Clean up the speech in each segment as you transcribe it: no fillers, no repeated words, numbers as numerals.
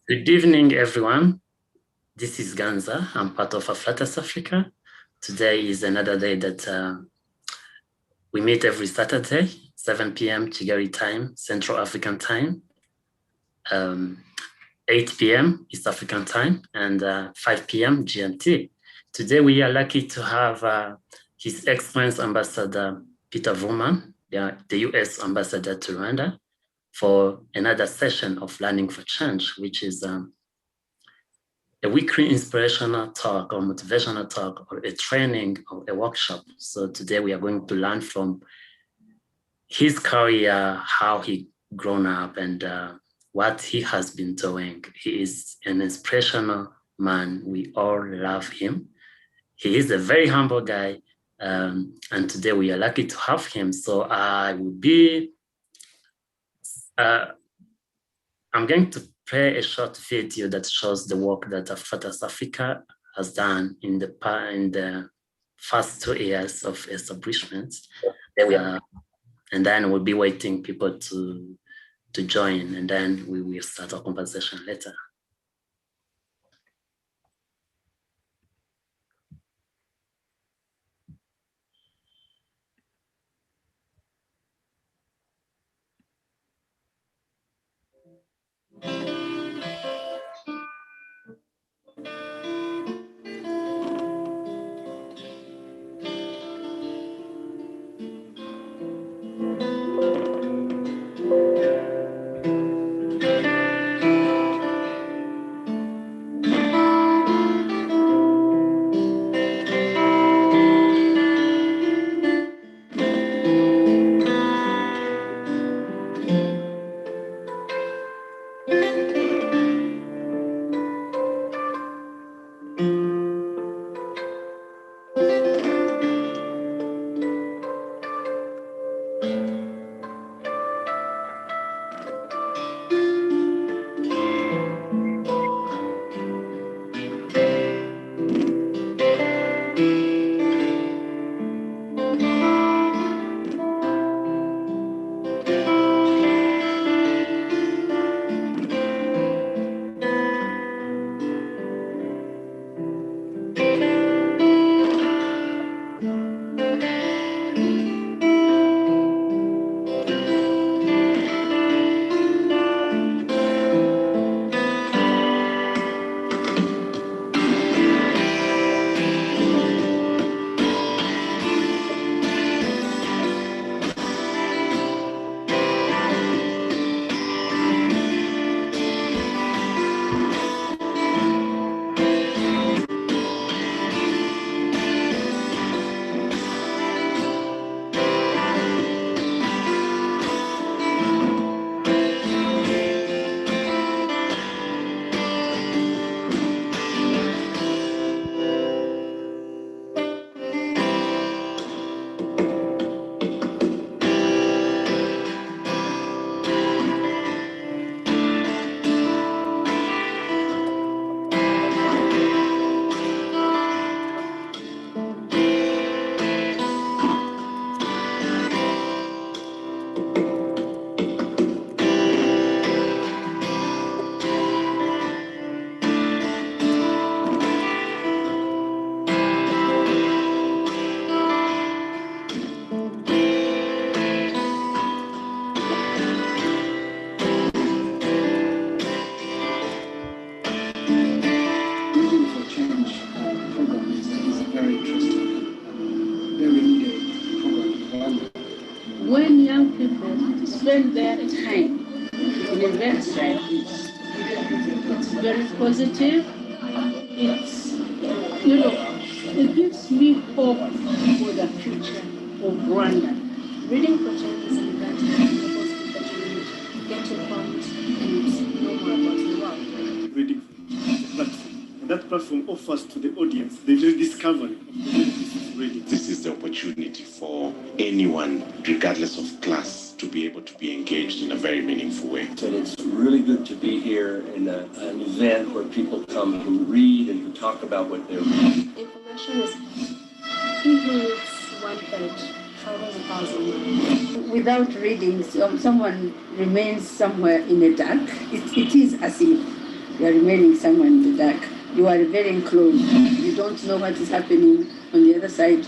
Good evening, everyone. This is Ganza. I'm part of Aflatas Africa. Today is another day that we meet every Saturday, 7 p.m. Kigali time, Central African time, 8 p.m. East African time, and 5 p.m. GMT. Today, we are lucky to have His Excellency Ambassador Peter Vrooman, the U.S. Ambassador to Rwanda, for another session of Learning for Change, which is a weekly inspirational talk or motivational talk or a training or a workshop. So today we are going to learn from his career, how he grown up and what he has been doing. He is an inspirational man. We all love him. He is a very humble guy. And today we are lucky to have him. So I will be, I'm going to play a short video that shows the work that Aflatas Africa has done in the first 2 years of establishment. And then we'll be waiting people to join, and then we will start our conversation later. When young people spend their time in events like this, it's very positive. It gives me hope for the future of Rwanda. Reading for Change is an event that you get informed and know more about the world. Reading for platform. And that platform offers to the audience the discovery of the benefits of reading. This is the opportunity for anyone, regardless of class, to be able to be engaged in a very meaningful way. And it's really good to be here in an event where people come who read and who talk about what they're reading. Information is, even it's 1 page, travels 1,000 miles. Without reading, someone remains somewhere in the dark. It is as if You are remaining somewhere in the dark. You are very enclosed. You don't know what is happening on the other side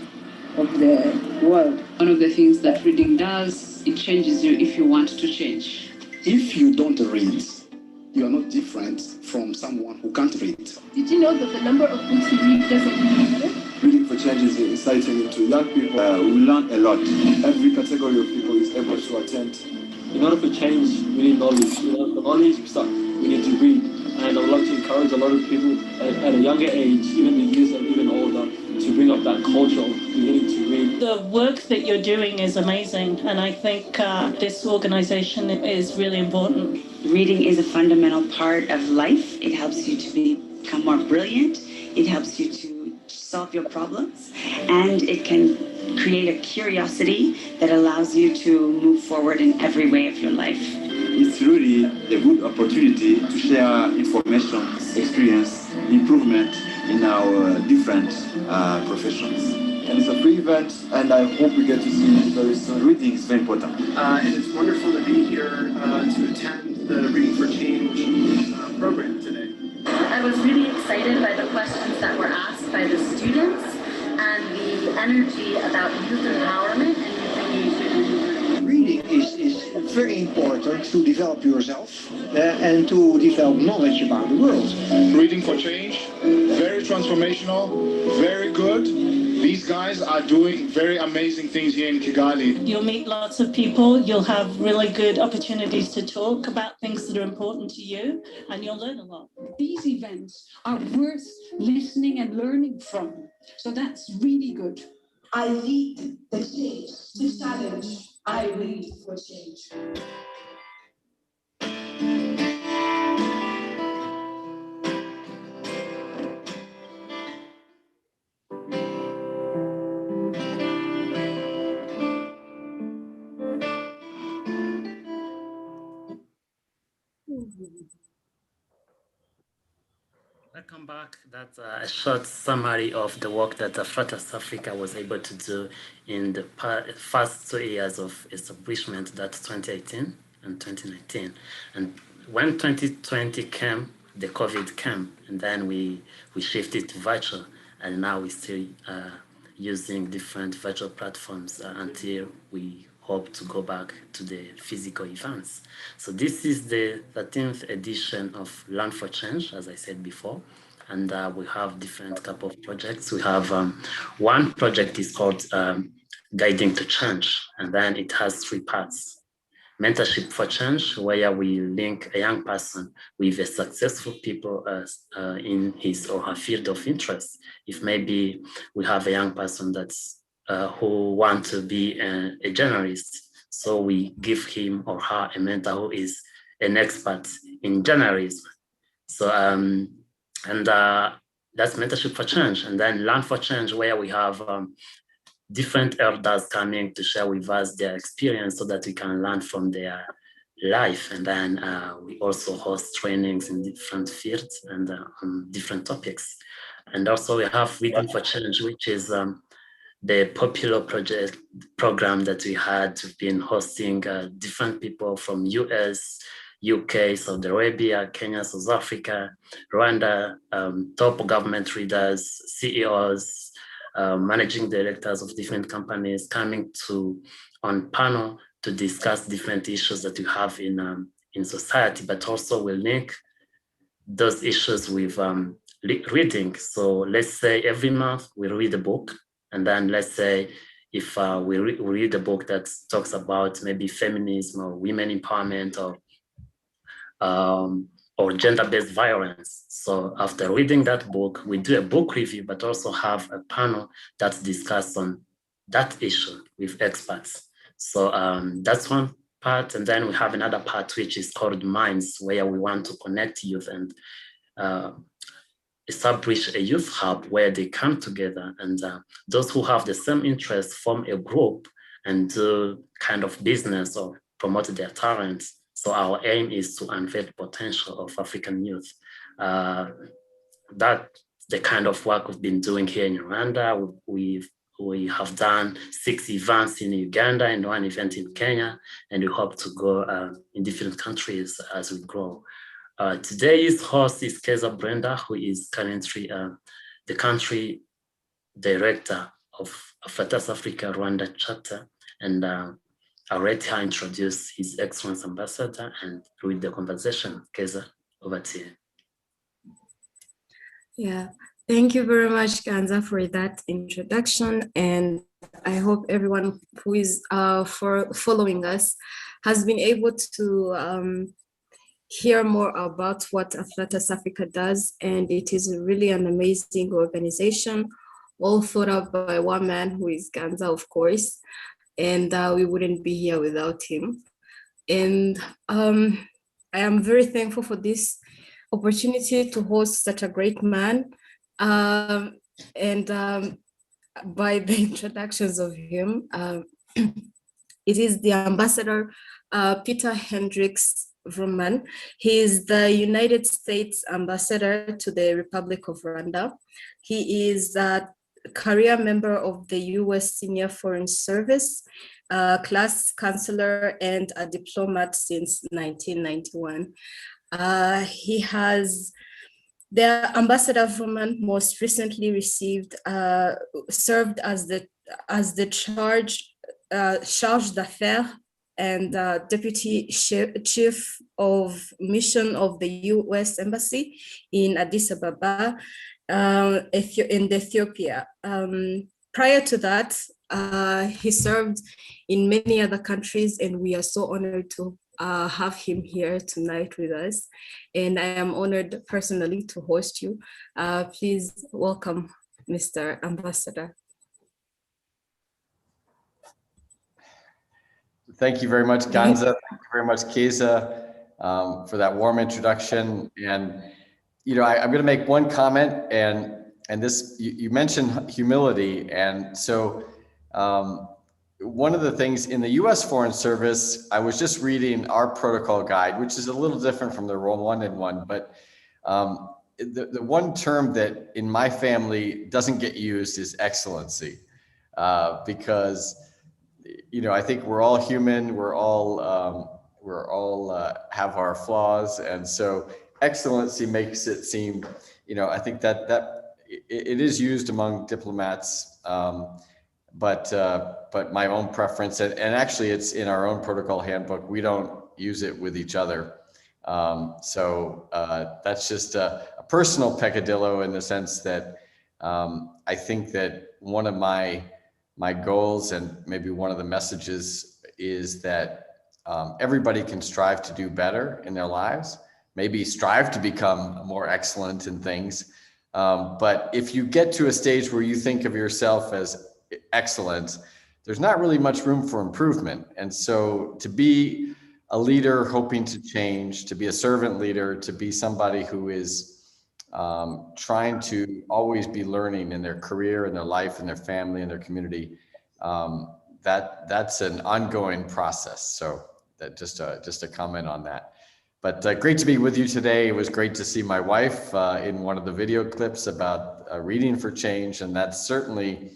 of the world. One of the things that reading does, it changes you if you want to change. If you don't read, you are not different from someone who can't read. Did you know that the number of books you read doesn't really matter? Reading for Change is exciting into young people. We learn a lot. Every category of people is able to attend. In order for change, we need knowledge. Without the knowledge, we need to read. And I would like to encourage a lot of people at a younger age, even the youth and even older, to bring up that culture of beginning to read. The work that you're doing is amazing, and I think this organization is really important. Reading is a fundamental part of life. It helps you to become more brilliant. It helps you to solve your problems, and it can create a curiosity that allows you to move forward in every way of your life. It's really a good opportunity to share information, experience, improvement in our different professions. And it's a free event, and I hope we get to see you very soon. Reading is very important. And it's wonderful to be here to attend the Reading for Change program today. I was really excited by the questions that were asked by the students and the energy about youth empowerment and youth engagement in learning. Reading is very important to develop yourself and to develop knowledge about the world. Reading for Change, very transformational, very good. These guys are doing very amazing things here in Kigali. You'll meet lots of people, you'll have really good opportunities to talk about things that are important to you, and you'll learn a lot. These events are worth listening and learning from. So that's really good. I lead the change, the challenge. I read for change. Welcome back. That's a short summary of the work that Fratas Africa was able to do in the first 2 years of establishment, that's 2018 and 2019. And when 2020 came, the COVID came, and then we shifted to virtual, and now we're still using different virtual platforms until we hope to go back to the physical events. So this is the 13th edition of Learn for Change, as I said before, and we have different couple of projects. We have one project is called Guiding to Change, and then it has 3 parts. Mentorship for Change, where we link a young person with a successful people in his or her field of interest. If maybe we have a young person that's who want to be a journalist, so we give him or her a mentor who is an expert in journalism. So that's Mentorship for Change. And then Learn for Change, where we have different elders coming to share with us their experience so that we can learn from their life. And then we also host trainings in different fields and on different topics. And also we have Reading for Change, which is the popular program that we had. We've been hosting different people from US, UK, Saudi Arabia, Kenya, South Africa, Rwanda, top government leaders, CEOs, managing directors of different companies coming on panel to discuss different issues that we have in society, but also we'll link those issues with reading. So let's say every month we read a book, and then let's say if we read a book that talks about maybe feminism or women empowerment or gender-based violence. So after reading that book, we do a book review, but also have a panel that discusses on that issue with experts. So that's one part. And then we have another part, which is called Minds, where we want to connect youth and establish a youth hub where they come together, and those who have the same interests form a group and do kind of business or promote their talents. So our aim is to unveil the potential of African youth. That's the kind of work we've been doing here in Rwanda. We have done 6 events in Uganda and 1 event in Kenya, and we hope to go in different countries as we grow. Today's host is Keza Brenda, who is currently the country director of FATAS Africa Rwanda chapter, and I'll let her introduce His Excellence Ambassador and lead the conversation. Keza, over to you. Yeah, thank you very much, Ganza, for that introduction. And I hope everyone who is following us has been able to hear more about what FATAS Africa does. And it is really an amazing organization, all thought up by one man, who is Ganza, of course. And we wouldn't be here without him. And I am very thankful for this opportunity to host such a great man. By the introductions of him, it is the Ambassador Peter Hendricks Vrooman. He is the United States Ambassador to the Republic of Rwanda. He is a career member of the US Senior Foreign Service, class counselor, and a diplomat since 1991. The Ambassador Vrooman most recently served as the charge d'affaires and deputy chief of mission of the US Embassy in Addis Ababa, in Ethiopia. Prior to that, he served in many other countries, and we are so honored to have him here tonight with us. And I am honored personally to host you. Please welcome Mr. Ambassador. Thank you very much, Ganza. Thank you very much, Keza, for that warm introduction. And I'm going to make one comment, and this, you mentioned humility, and so one of the things in the U.S. Foreign Service, I was just reading our protocol guide, which is a little different from the Role 1-in-1, but the one term that in my family doesn't get used is excellency, because I think we're all human, we're all have our flaws, and so excellency makes it seem, I think that it is used among diplomats. But my own preference, and actually it's in our own protocol handbook, we don't use it with each other. So that's just a personal peccadillo, in the sense that I think that one of my goals, and maybe one of the messages, is that everybody can strive to do better in their lives, maybe strive to become more excellent in things. But if you get to a stage where you think of yourself as excellent, there's not really much room for improvement. And so to be a leader hoping to change, to be a servant leader, to be somebody who is trying to always be learning in their career, in their life, in their family, in their community, that's an ongoing process. So that just a comment on that. But great to be with you today. It was great to see my wife in one of the video clips about reading for change, and that's certainly,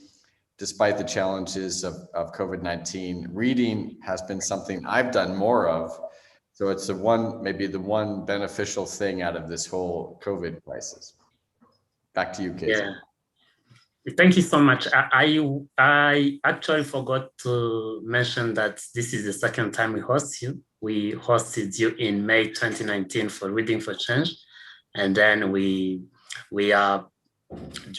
despite the challenges of COVID-19, reading has been something I've done more of. So it's maybe the one beneficial thing out of this whole COVID crisis. Back to you, Keza. Yeah. Thank you so much. I actually forgot to mention that this is the second time we host you. We hosted you in May 2019 for Reading for Change. And then we are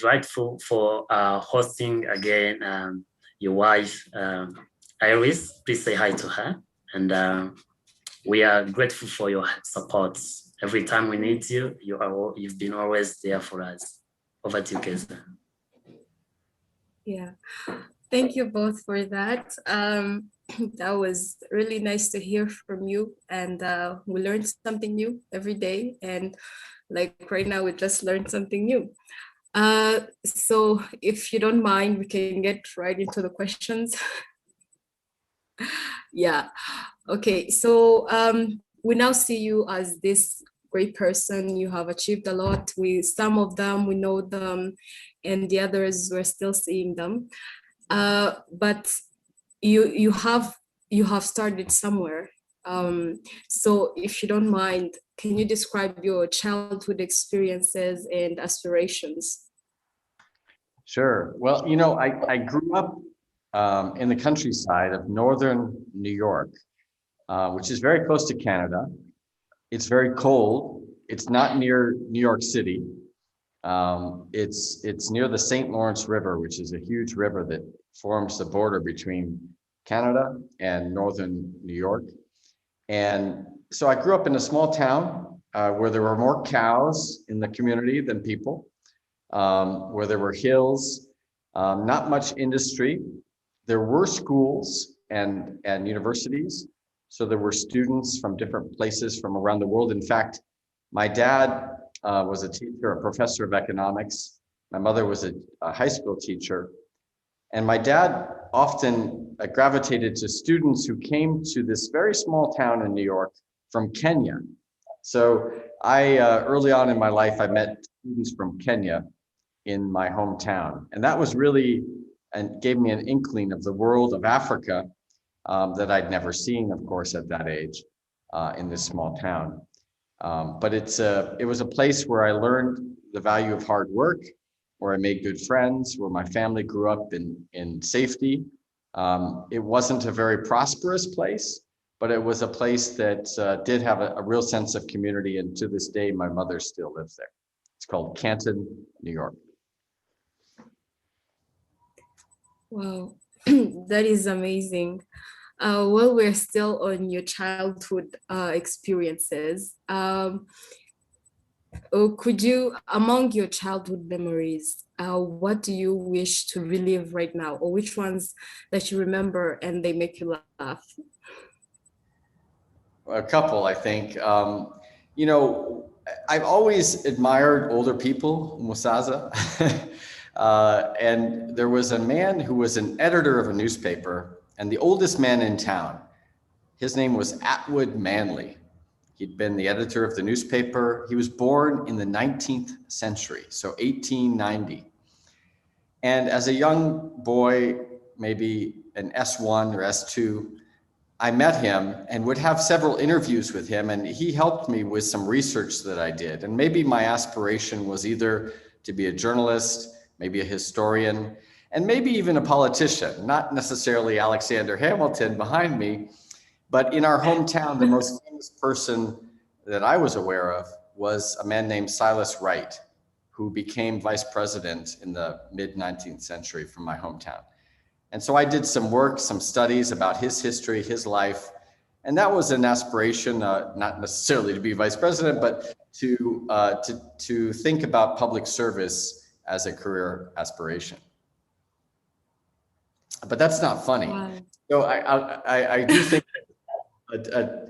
grateful for hosting again your wife, Iris. Please say hi to her. And we are grateful for your support. Every time we need you, you've been always there for us. Over to you, Keza. Yeah, thank you both for that. That was really nice to hear from you, and we learned something new every day. And like right now, we just learned something new. So if you don't mind, we can get right into the questions. Yeah, okay. So we now see you as this great person. You have achieved a lot. Some of them, we know them, and the others, we're still seeing them. But you have started somewhere, So if you don't mind, can you describe your childhood experiences and aspirations? Sure. Well, I grew up in the countryside of northern New York, which is very close to Canada. It's very cold. It's not near New York City. It's near the St. Lawrence River, which is a huge river that forms the border between Canada and northern New York. And so I grew up in a small town where there were more cows in the community than people, where there were hills, not much industry. There were schools and universities. So there were students from different places from around the world. In fact, my dad was a teacher, a professor of economics. My mother was a high school teacher. And my dad often gravitated to students who came to this very small town in New York from Kenya. So early on in my life, I met students from Kenya in my hometown. And that was really, and gave me an inkling of the world of Africa that I'd never seen, of course, at that age in this small town. But it was a place where I learned the value of hard work, where I made good friends, where my family grew up in safety. It wasn't a very prosperous place, but it was a place that did have a real sense of community. And to this day, my mother still lives there. It's called Canton, New York. Wow, that is amazing. Well, we're still on your childhood experiences. Could you, among your childhood memories, what do you wish to relive right now, or which ones that you remember and they make you laugh? A couple, I think. I've always admired older people, Musaza. And there was a man who was an editor of a newspaper and the oldest man in town. His name was Atwood Manley. He'd been the editor of the newspaper. He was born in the 19th century, so 1890. And as a young boy, maybe an S1 or S2, I met him and would have several interviews with him, and he helped me with some research that I did. And maybe my aspiration was either to be a journalist, maybe a historian, and maybe even a politician, not necessarily Alexander Hamilton behind me, but in our hometown, the most famous person that I was aware of was a man named Silas Wright, who became vice president in the mid-19th century from my hometown. And so I did some work, some studies about his history, his life, and that was an aspiration, not necessarily to be vice president, but to think about public service as a career aspiration. But that's not funny. Wow. So I do think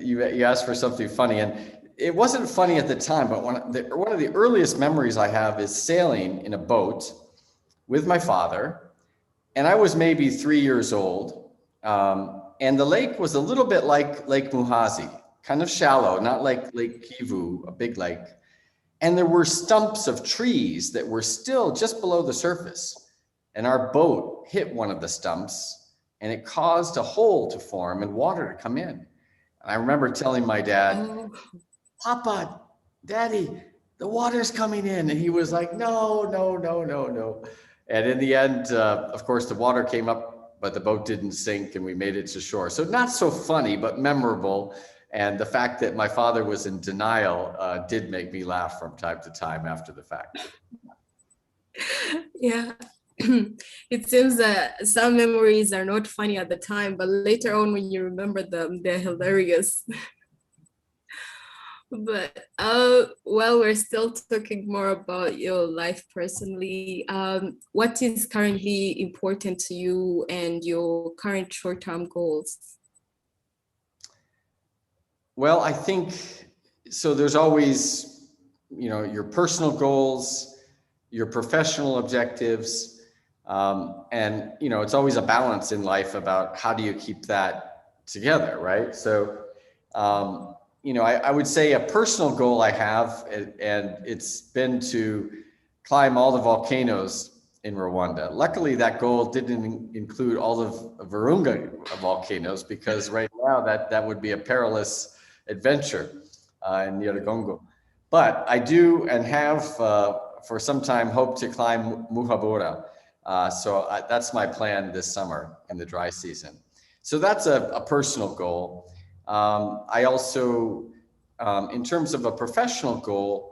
you asked for something funny, and it wasn't funny at the time, but one of the earliest memories I have is sailing in a boat with my father. And I was maybe 3 years old, and the lake was a little bit like Lake Muhazi, kind of shallow, not like Lake Kivu, a big lake. And there were stumps of trees that were still just below the surface. And our boat hit one of the stumps, and it caused a hole to form and water to come in. And I remember telling my dad, "Papa, Daddy, the water's coming in." And he was like, "No, no, no, no, no." And in the end, of course, the water came up, but the boat didn't sink and we made it to shore. So not so funny, but memorable. And the fact that my father was in denial did make me laugh from time to time after the fact. Yeah, it seems that some memories are not funny at the time, but later on when you remember them, they're hilarious. But well, we're still talking more about your life personally. What is currently important to you and your current short-term goals? Well, I think, so there's always, your personal goals, your professional objectives, and, it's always a balance in life about how do you keep that together, right? So, I would say a personal goal I have, and it's been to climb all the volcanoes in Rwanda. Luckily, that goal didn't include all of Virunga volcanoes, because right now that would be a perilous adventure in Nyiragongo. But I do and have for some time hoped to climb Muhabura. That's my plan this summer in the dry season. So that's a personal goal. I also, in terms of a professional goal,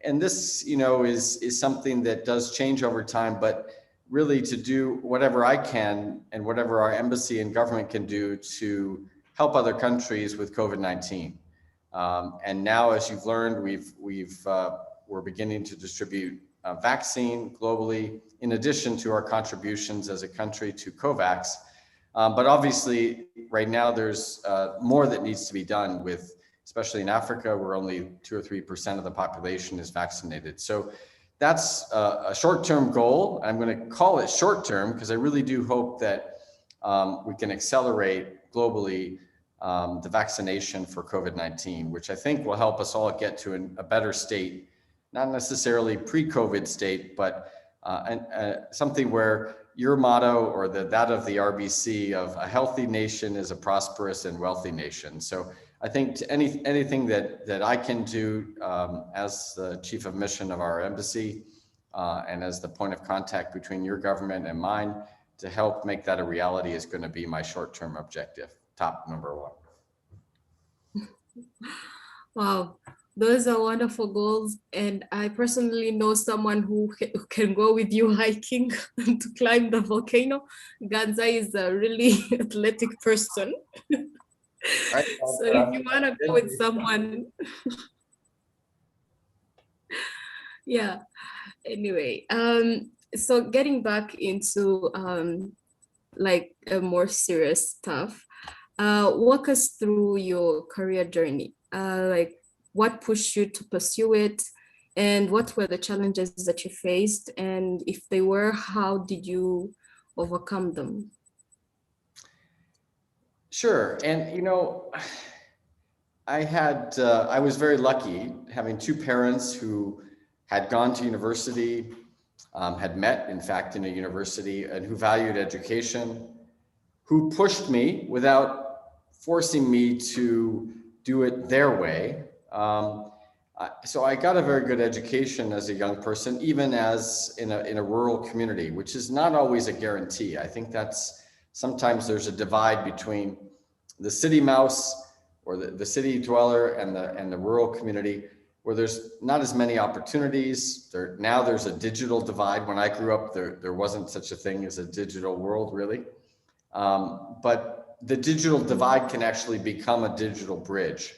and this, is something that does change over time, but really to do whatever I can and whatever our embassy and government can do to help other countries with COVID-19. And now, as you've learned, we're beginning to distribute vaccine globally, in addition to our contributions as a country to COVAX. But obviously, right now, there's more that needs to be done with, especially in Africa, where only 2 or 3% of the population is vaccinated. So that's a short-term goal. I'm going to call it short-term because I really do hope that we can accelerate globally the vaccination for COVID-19, which I think will help us all get to a better state, not necessarily pre-COVID state, but something where your motto or that of the RBC of a healthy nation is a prosperous and wealthy nation. So I think anything that I can do as the chief of mission of our embassy and as the point of contact between your government and mine to help make that a reality is going to be my short-term objective, top number one. Wow, those are wonderful goals. And I personally know someone who can go with you hiking to climb the volcano. Ganza is a really athletic person. So if you want to go with someone, yeah. Anyway, so getting back into like a more serious stuff, walk us through your career journey. Like what pushed you to pursue it, and what were the challenges that you faced, and if they were, how did you overcome them? Sure. And, I was very lucky having two parents who had gone to university, had met, in fact, in a university, and who valued education, who pushed me without forcing me to do it their way. So I got a very good education as a young person, even as in a rural community, which is not always a guarantee. I think sometimes there's a divide between the city mouse or the city dweller and the rural community, where there's not as many opportunities. Now there's a digital divide. When I grew up, there wasn't such a thing as a digital world, really. But the digital divide can actually become a digital bridge,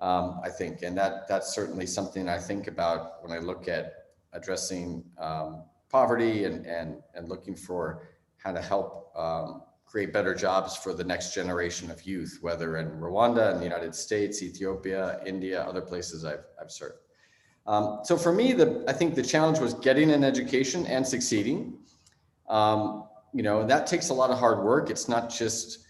I think. And that's certainly something I think about when I look at addressing poverty and looking for how to help create better jobs for the next generation of youth, whether in Rwanda, in the United States, Ethiopia, India, other places I've served. So for me, I think the challenge was getting an education and succeeding. That takes a lot of hard work. It's not just,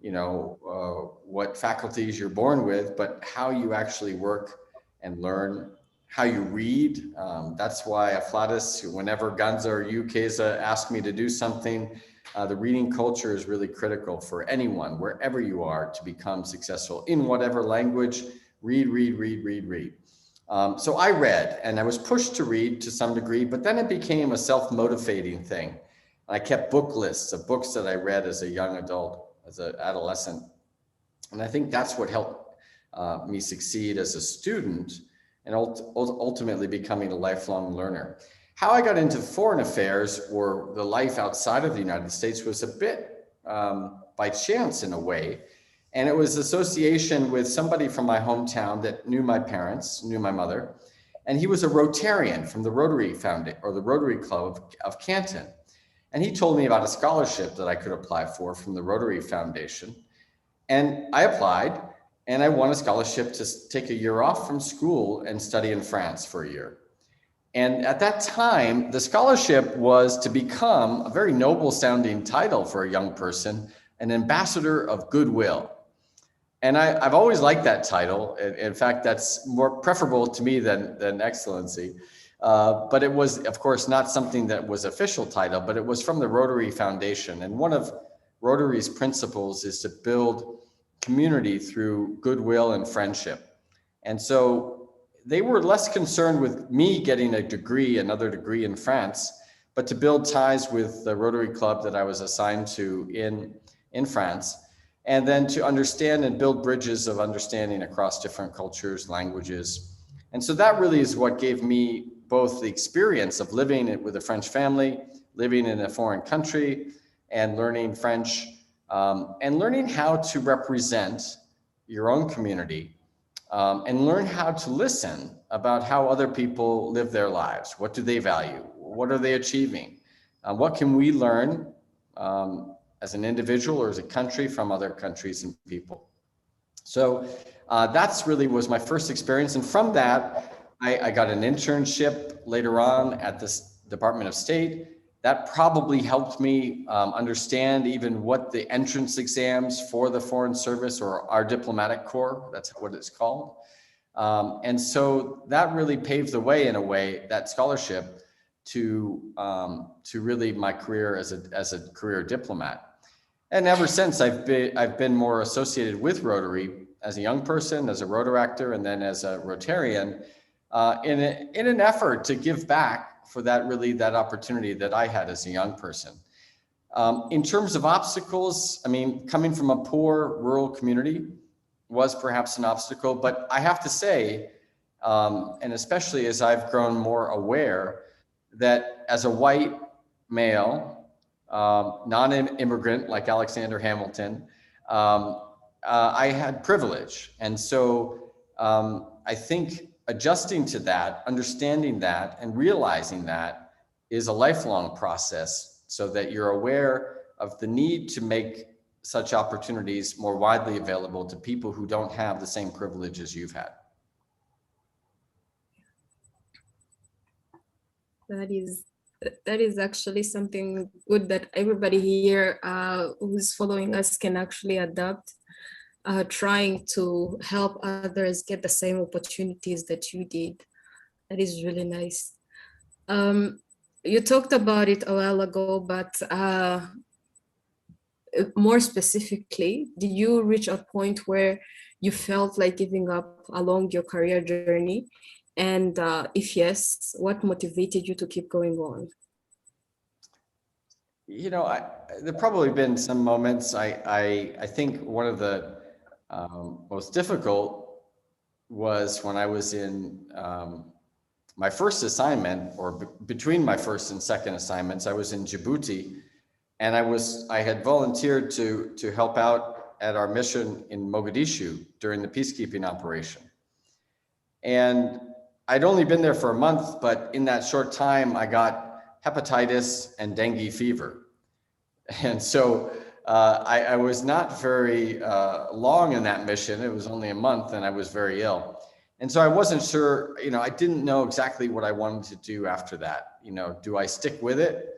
what faculties you're born with, but how you actually work and learn, how you read. That's why Aflatus, whenever Ganza or you, Keza, ask me to do something, the reading culture is really critical for anyone, wherever you are, to become successful in whatever language. Read. So I read, and I was pushed to read to some degree, but then it became a self-motivating thing. I kept book lists of books that I read as a young adult, as an adolescent. And I think that's what helped me succeed as a student and ultimately becoming a lifelong learner. How I got into foreign affairs or the life outside of the United States was a bit by chance in a way. And it was association with somebody from my hometown that knew my parents, knew my mother. And he was a Rotarian from the Rotary Foundation or the Rotary Club of Canton. And he told me about a scholarship that I could apply for from the Rotary Foundation. And I applied, and I won a scholarship to take a year off from school and study in France for a year. And at that time, the scholarship was to become a very noble sounding title for a young person, an ambassador of goodwill. And I've always liked that title. In fact, that's more preferable to me than excellency. But it was, of course, not something that was official title, but it was from the Rotary Foundation. And one of Rotary's principles is to build community through goodwill and friendship. And so they were less concerned with me getting a degree, another degree in France, but to build ties with the Rotary Club that I was assigned to in France, and then to understand and build bridges of understanding across different cultures, languages. And so that really is what gave me both the experience of living with a French family, living in a foreign country, and learning French, and learning how to represent your own community, and learn how to listen about how other people live their lives. What do they value? What are they achieving? What can we learn as an individual or as a country from other countries and people? So that's really was my first experience. And from that, I got an internship later on at the Department of State. That probably helped me understand even what the entrance exams for the Foreign Service or our diplomatic corps, that's what it's called. And so that really paved the way in a way, that scholarship, to really my career as a career diplomat. And ever since I've been more associated with Rotary as a young person, as a Rotaractor, and then as a Rotarian, in an effort to give back for that opportunity that I had as a young person. In terms of obstacles, I mean, coming from a poor rural community was perhaps an obstacle, but I have to say, and especially as I've grown more aware, that as a white male, non-immigrant like Alexander Hamilton, I had privilege. And so I think adjusting to that, understanding that, and realizing that is a lifelong process, so that you're aware of the need to make such opportunities more widely available to people who don't have the same privileges you've had. That is actually something good that everybody here who's following us can actually adopt. Trying to help others get the same opportunities that you did. That is really nice. You talked about it a while ago, but more specifically, did you reach a point where you felt like giving up along your career journey? And if yes, what motivated you to keep going on? You know, there probably been some moments. I think one of the most difficult was when I was in my first assignment, or between my first and second assignments. I was in Djibouti, and I had volunteered to help out at our mission in Mogadishu during the peacekeeping operation. And I'd only been there for a month, but in that short time, I got hepatitis and dengue fever. And so I was not very long in that mission. It was only a month, and I was very ill. And so I wasn't sure, you know, I didn't know exactly what I wanted to do after that. You know, do I stick with it?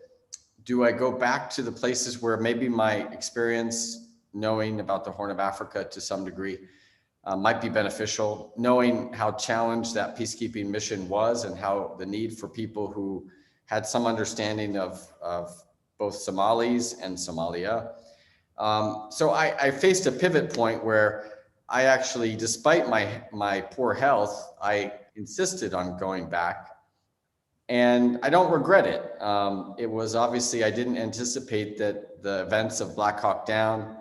Do I go back to the places where maybe my experience knowing about the Horn of Africa to some degree might be beneficial, knowing how challenged that peacekeeping mission was and how the need for people who had some understanding of both Somalis and Somalia. So I faced a pivot point where I actually, despite my poor health, I insisted on going back. And I don't regret it. It was obviously, I didn't anticipate that the events of Black Hawk Down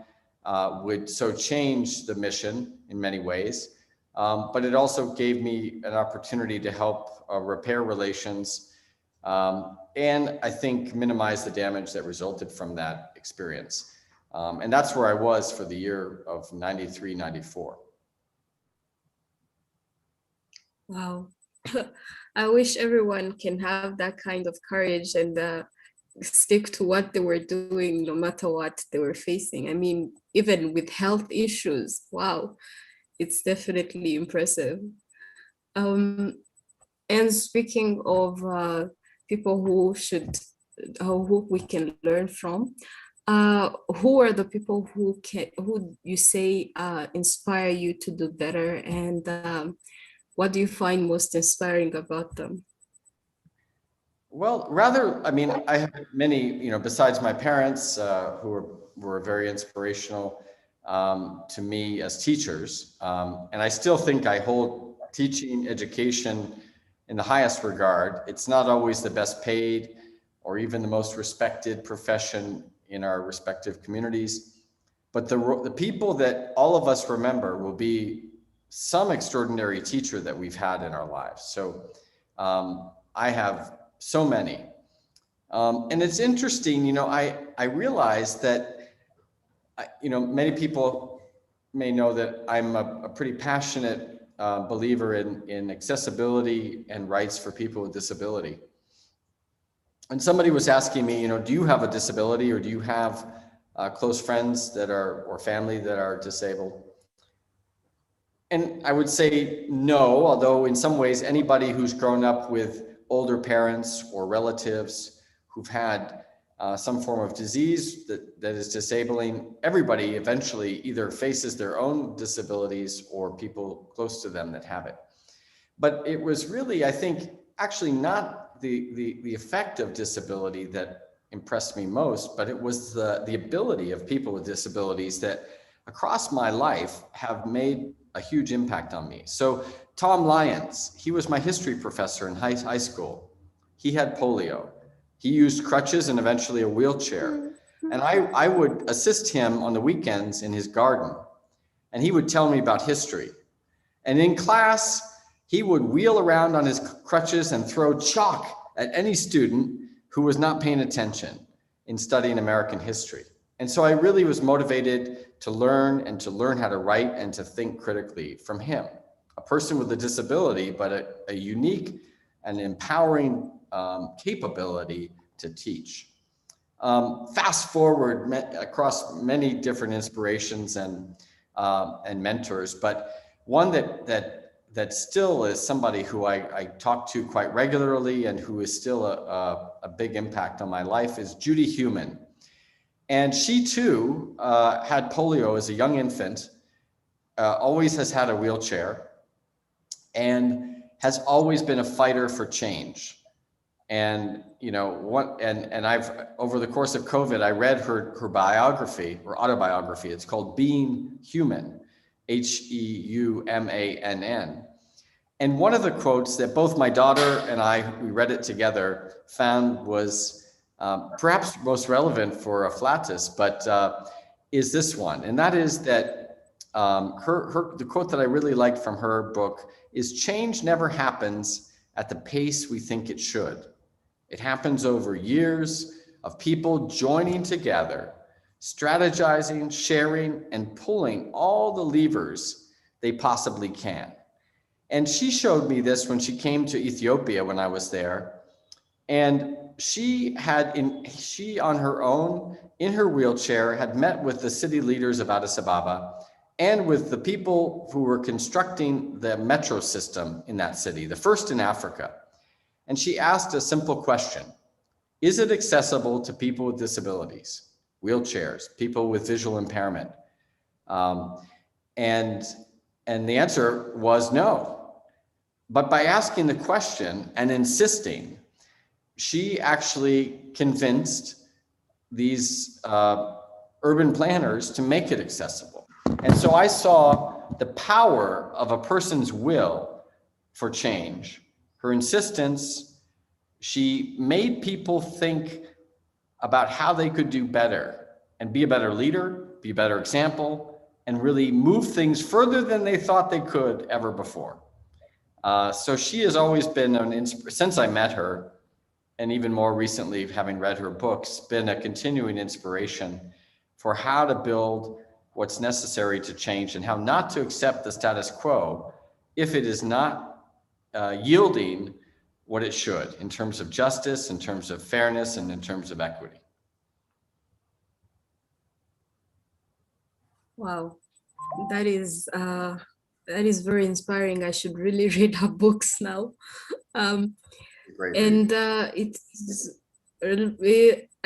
would so change the mission in many ways. But it also gave me an opportunity to help repair relations and I think minimize the damage that resulted from that experience. And that's where I was for the year of 93, 94. Wow. I wish everyone can have that kind of courage and stick to what they were doing, no matter what they were facing. I mean, even with health issues, wow, it's definitely impressive. And speaking of people who we can learn from, who are the people who you say inspire you to do better, and what do you find most inspiring about them? Well, rather, I mean, I have many, besides my parents, who were very inspirational to me as teachers. And I still think I hold teaching education in the highest regard. It's not always the best paid or even the most respected profession in our respective communities. But the people that all of us remember will be some extraordinary teacher that we've had in our lives. So I have so many. And it's interesting, I realized that, many people may know that I'm a pretty passionate believer in accessibility and rights for people with disability. And somebody was asking me, do you have a disability, or do you have close friends that are, or family that are disabled? And I would say no, although in some ways, anybody who's grown up with older parents or relatives who've had some form of disease that is disabling, everybody eventually either faces their own disabilities or people close to them that have it. But it was really, I think, actually not the effect of disability that impressed me most, but it was the ability of people with disabilities that across my life have made a huge impact on me. So Tom Lyons, he was my history professor in high school. He had polio. He used crutches and eventually a wheelchair. And I would assist him on the weekends in his garden. And he would tell me about history. And in class, he would wheel around on his crutches and throw chalk at any student who was not paying attention in studying American history. And so I really was motivated to learn how to write and to think critically from him, a person with a disability, but a unique and empowering capability to teach. Fast forward across many different inspirations and mentors, but one that still is somebody who I talk to quite regularly and who is still a big impact on my life is Judy Heumann. And she too had polio as a young infant, always has had a wheelchair, and has always been a fighter for change. And and I've, over the course of COVID, I read her biography or autobiography. It's called Being Human, Heumann. And one of the quotes that both my daughter and we read it together, found was perhaps most relevant for a flautist, but is this one. And that is that the quote that I really liked from her book is, change never happens at the pace we think it should. It happens over years of people joining together, strategizing, sharing, and pulling all the levers they possibly can. And she showed me this when she came to Ethiopia when I was there. And she on her own, in her wheelchair, had met with the city leaders of Addis Ababa and with the people who were constructing the metro system in that city, the first in Africa. And she asked a simple question: is it accessible to people with disabilities, wheelchairs, people with visual impairment? And the answer was no. But by asking the question and insisting, she actually convinced these urban planners to make it accessible. And so I saw the power of a person's will for change. Her insistence, she made people think about how they could do better and be a better leader, be a better example, and really move things further than they thought they could ever before. So she has always been, since I met her, and even more recently, having read her books, been a continuing inspiration for how to build what's necessary to change and how not to accept the status quo if it is not yielding what it should in terms of justice, in terms of fairness, and in terms of equity. Wow, that is very inspiring. I should really read her books now. I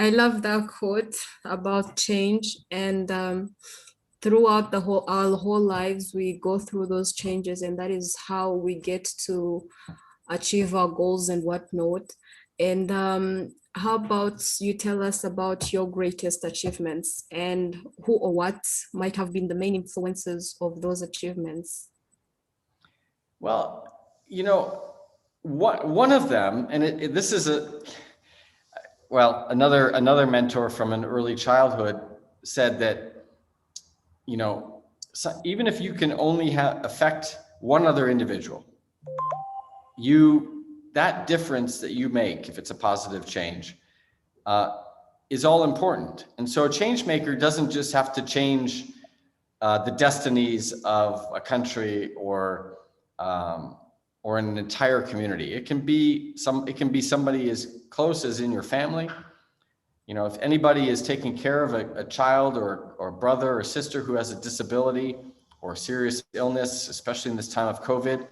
love that quote about change, and throughout our whole lives, we go through those changes, and that is how we get to achieve our goals and whatnot. And how about you tell us about your greatest achievements and who or what might have been the main influences of those achievements? Well, you know, one of them, and this is another mentor from an early childhood said that, you know, so even if you can only affect one other individual, that difference that you make, if it's a positive change, is all important. And so a change maker doesn't just have to change the destinies of a country or an entire community. It can be somebody as close as in your family. You know, if anybody is taking care of a child or brother or sister who has a disability or serious illness, especially in this time of COVID,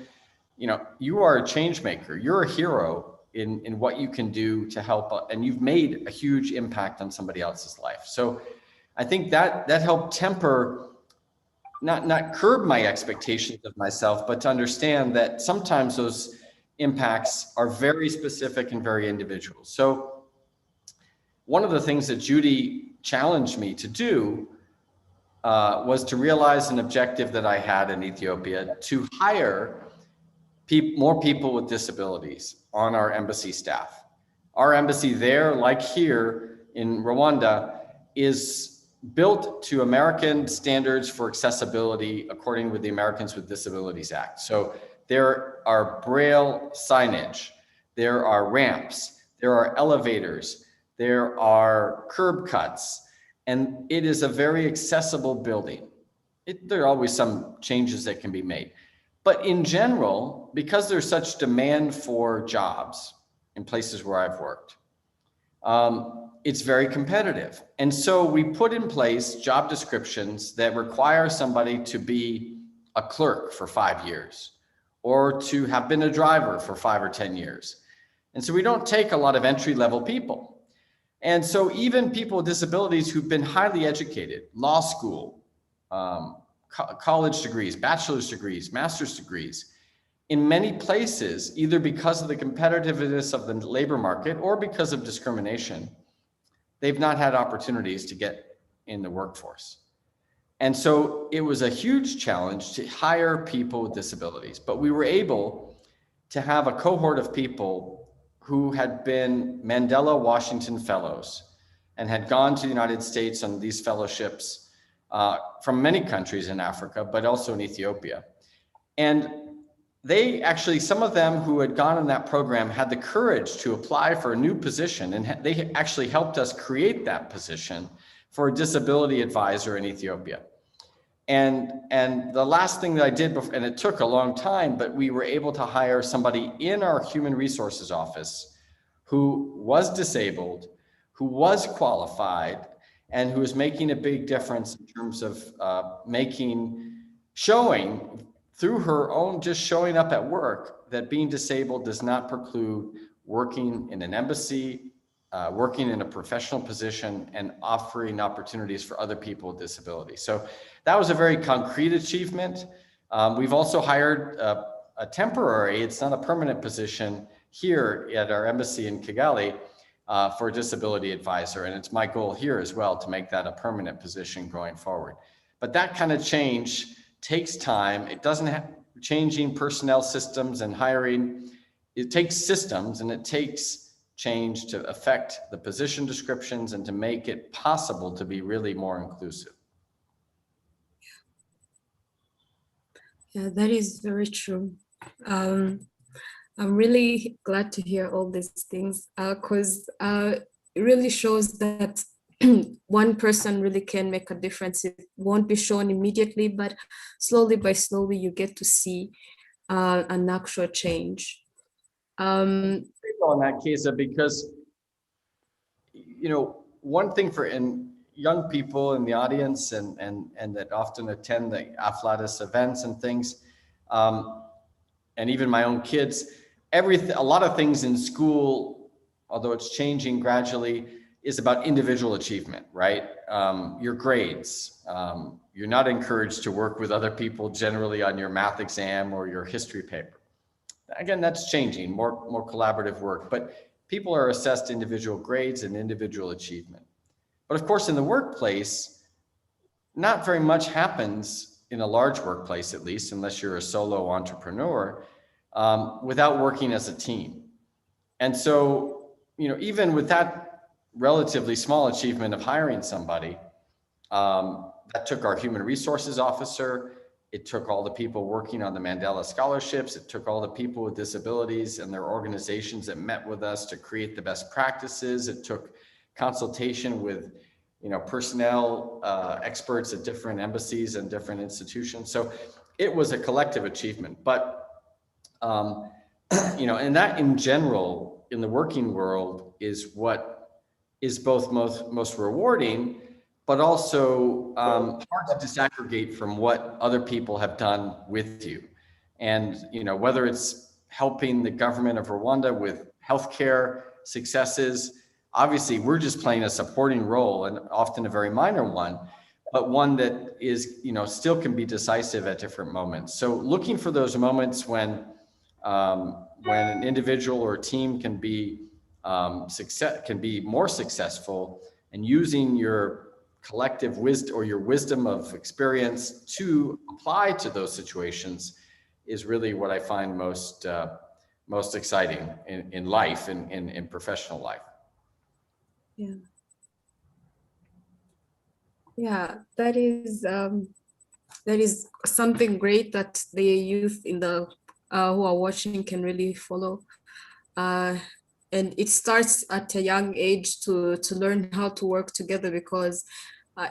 you know, you are a change maker. You're a hero in what you can do to help, and you've made a huge impact on somebody else's life. So I think that helped temper, not curb my expectations of myself, but to understand that sometimes those impacts are very specific and very individual. So one of the things that Judy challenged me to do was to realize an objective that I had in Ethiopia to hire more people with disabilities on our embassy staff. Our embassy there, like here in Rwanda, is built to American standards for accessibility according with the Americans with Disabilities Act. So there are Braille signage, there are ramps, there are elevators, there are curb cuts, and it is a very accessible building. There are always some changes that can be made. But in general, because there's such demand for jobs in places where I've worked, it's very competitive. And so we put in place job descriptions that require somebody to be a clerk for 5 years or to have been a driver for 5 or 10 years. And so we don't take a lot of entry-level people. And so even people with disabilities who've been highly educated, law school, college degrees, bachelor's degrees, master's degrees, in many places, either because of the competitiveness of the labor market or because of discrimination, they've not had opportunities to get in the workforce. And so it was a huge challenge to hire people with disabilities, but we were able to have a cohort of people who had been Mandela Washington Fellows and had gone to the United States on these fellowships from many countries in Africa, but also in Ethiopia. And they actually, some of them who had gone in that program had the courage to apply for a new position, and they actually helped us create that position for a disability advisor in Ethiopia. And the last thing that I did, and it took a long time, but we were able to hire somebody in our human resources office who was disabled, who was qualified, and who is making a big difference in terms of showing through her own just showing up at work that being disabled does not preclude working in an embassy, working in a professional position, and offering opportunities for other people with disabilities. So that was a very concrete achievement. We've also hired a temporary, it's not a permanent position here at our embassy in Kigali, for a disability advisor. And it's my goal here as well to make that a permanent position going forward. But that kind of change takes time. It doesn't have changing personnel systems and hiring. It takes systems, and it takes change to affect the position descriptions and to make it possible to be really more inclusive. Yeah, that is very true. I'm really glad to hear all these things because it really shows that one person really can make a difference. It won't be shown immediately, but slowly by slowly you get to see an actual change. In that case, because, you know, one thing for young people in the audience and that often attend the Afflatus events and things, and even my own kids, a lot of things in school, although it's changing gradually, is about individual achievement, right? Your grades. You're not encouraged to work with other people generally on your math exam or your history paper. Again, that's changing, more collaborative work, but people are assessed individual grades and individual achievement. But of course, in the workplace, not very much happens in a large workplace, at least, unless you're a solo entrepreneur, without working as a team. And so, even with that relatively small achievement of hiring somebody, that took our human resources officer, it took all the people working on the Mandela scholarships, it took all the people with disabilities and their organizations that met with us to create the best practices. It took consultation with personnel experts at different embassies and different institutions. So it was a collective achievement. But and that in general in the working world is what is both most rewarding, but also hard to disaggregate from what other people have done with you. And whether it's helping the government of Rwanda with healthcare successes, obviously we're just playing a supporting role, and often a very minor one, but one that is still can be decisive at different moments. So looking for those moments when an individual or a team can be more successful, and using your collective wisdom or your wisdom of experience to apply to those situations is really what I find most exciting in life, in professional life. Yeah. Yeah, that is something great that the youth in the who are watching can really follow. And it starts at a young age to learn how to work together, because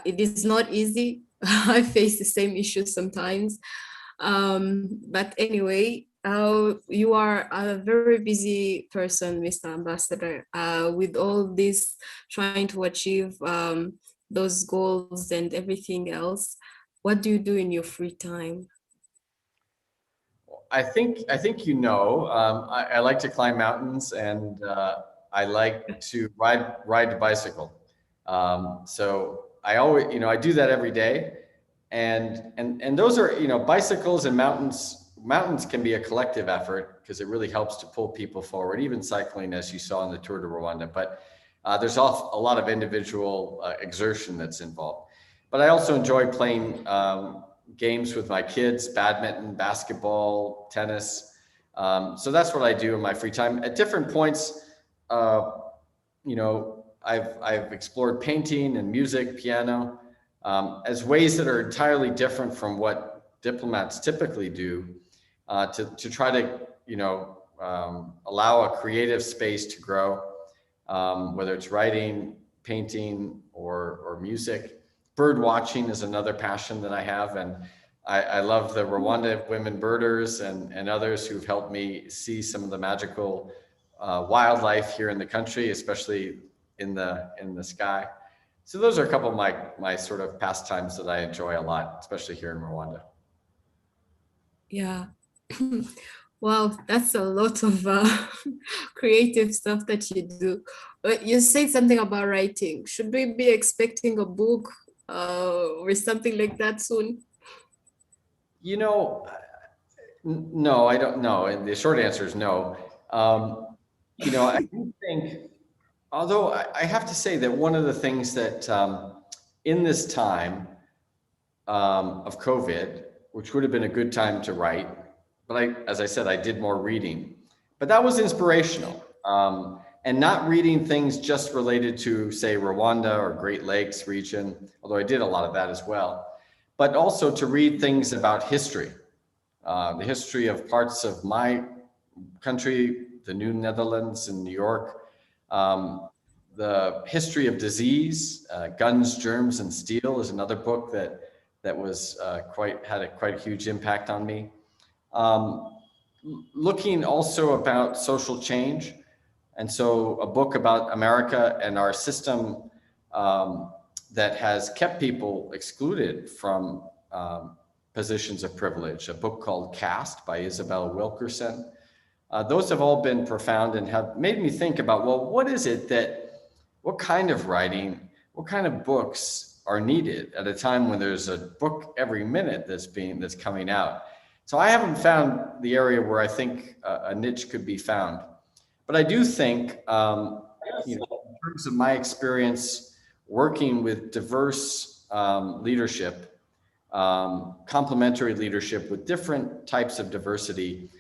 it is not easy. I face the same issues sometimes. But anyway, you are a very busy person, Mr. Ambassador, with all this trying to achieve those goals and everything else. What do you do in your free time? I think I like to climb mountains, and I like to ride the bicycle. So I always, I do that every day, and those are, bicycles and mountains can be a collective effort, because it really helps to pull people forward, even cycling, as you saw in the Tour de Rwanda. But there's also a lot of individual exertion that's involved. But I also enjoy playing games with my kids: badminton, basketball, tennis. So that's what I do in my free time. At different points, I've explored painting and music, piano, as ways that are entirely different from what diplomats typically do, to try to allow a creative space to grow, whether it's writing, painting, or music. Bird watching is another passion that I have, and I love the Rwanda women birders and others who've helped me see some of the magical wildlife here in the country, especially in the sky. So those are a couple of my sort of pastimes that I enjoy a lot, especially here in Rwanda. Yeah. Wow, that's a lot of creative stuff that you do. But you said something about writing. Should we be expecting a book or something like that soon? No, I don't know. And the short answer is no. I do think, although I have to say that one of the things that in this time of COVID, which would have been a good time to write, but as I said, I did more reading, but that was inspirational. And not reading things just related to, say, Rwanda or Great Lakes region, although I did a lot of that as well, but also to read things about history, the history of parts of my country, the New Netherlands in New York, the history of disease, Guns, Germs, and Steel is another book that was had a quite huge impact on me. Looking also about social change. And so a book about America and our system that has kept people excluded from positions of privilege, a book called Caste by Isabel Wilkerson. Those have all been profound and have made me think about, well, what kind of writing, what kind of books are needed at a time when there's a book every minute that's coming out. So I haven't found the area where I think a niche could be found. But I do think, in terms of my experience working with diverse leadership, complementary leadership with different types of diversity,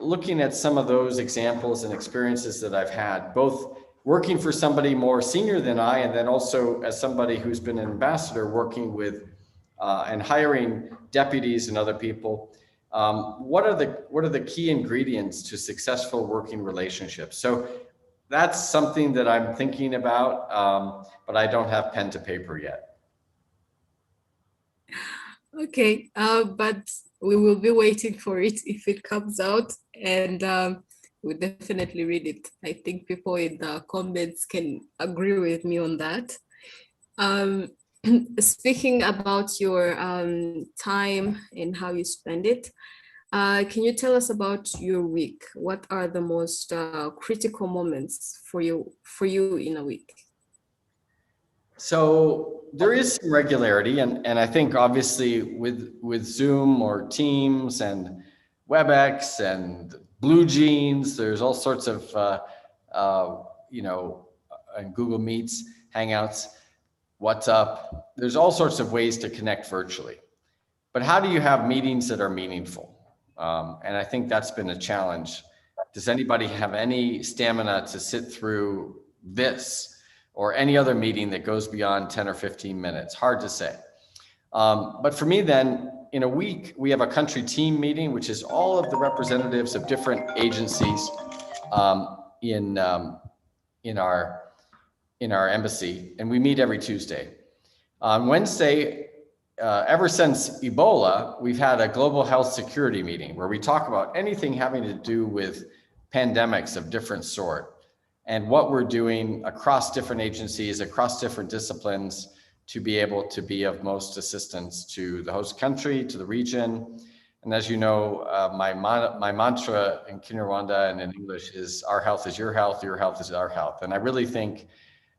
looking at some of those examples and experiences that I've had, both working for somebody more senior than I, and then also as somebody who's been an ambassador working with and hiring deputies and other people, what are the key ingredients to successful working relationships? So that's something that I'm thinking about, but I don't have pen to paper yet. Okay, but we will be waiting for it if it comes out, and we'll definitely read it. I think people in the comments can agree with me on that. Speaking about your time and how you spend it, can you tell us about your week? What are the most critical moments for you in a week? So there is some regularity, and I think obviously with Zoom or Teams and WebEx and Blue Jeans, there's all sorts of and Google Meets, Hangouts, WhatsApp. There's all sorts of ways to connect virtually. But how do you have meetings that are meaningful? And I think that's been a challenge. Does anybody have any stamina to sit through this or any other meeting that goes beyond 10 or 15 minutes? Hard to say. But for me then, in a week, we have a country team meeting, which is all of the representatives of different agencies in our embassy, and we meet every Tuesday. On Wednesday, ever since Ebola, we've had a global health security meeting where we talk about anything having to do with pandemics of different sort and what we're doing across different agencies, across different disciplines to be able to be of most assistance to the host country, to the region. And as you know, my mantra in Kinyarwanda and in English is our health is your health is our health. And I really think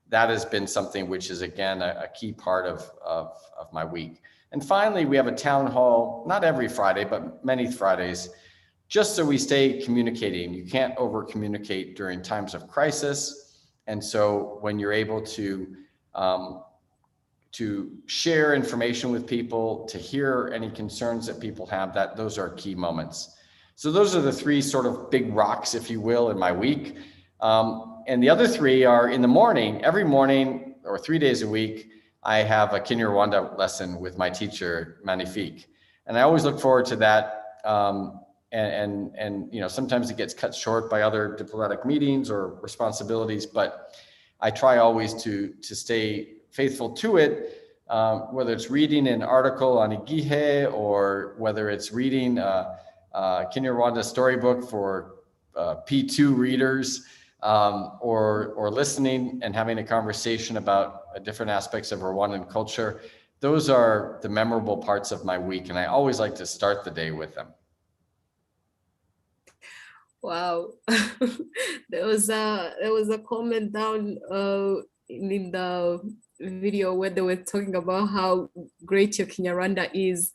that has been something which is, again, a key part of my week. And finally, we have a town hall, not every Friday, but many Fridays, just so we stay communicating. You can't over communicate during times of crisis. And so when you're able to share information with people, to hear any concerns that people have, those are key moments. So those are the three sort of big rocks, if you will, in my week. And the other three are in the morning. Every morning or 3 days a week, I have a Kinyarwanda lesson with my teacher, Magnifique. And I always look forward to that. And sometimes it gets cut short by other diplomatic meetings or responsibilities, but I try always to stay faithful to it, whether it's reading an article on Igihe or whether it's reading a Kinyarwanda storybook for P2 readers, or listening and having a conversation about different aspects of Rwandan culture. Those are the memorable parts of my week, and I always like to start the day with them. Wow. There was a comment down in the video where they were talking about how great your Kinyarwanda is.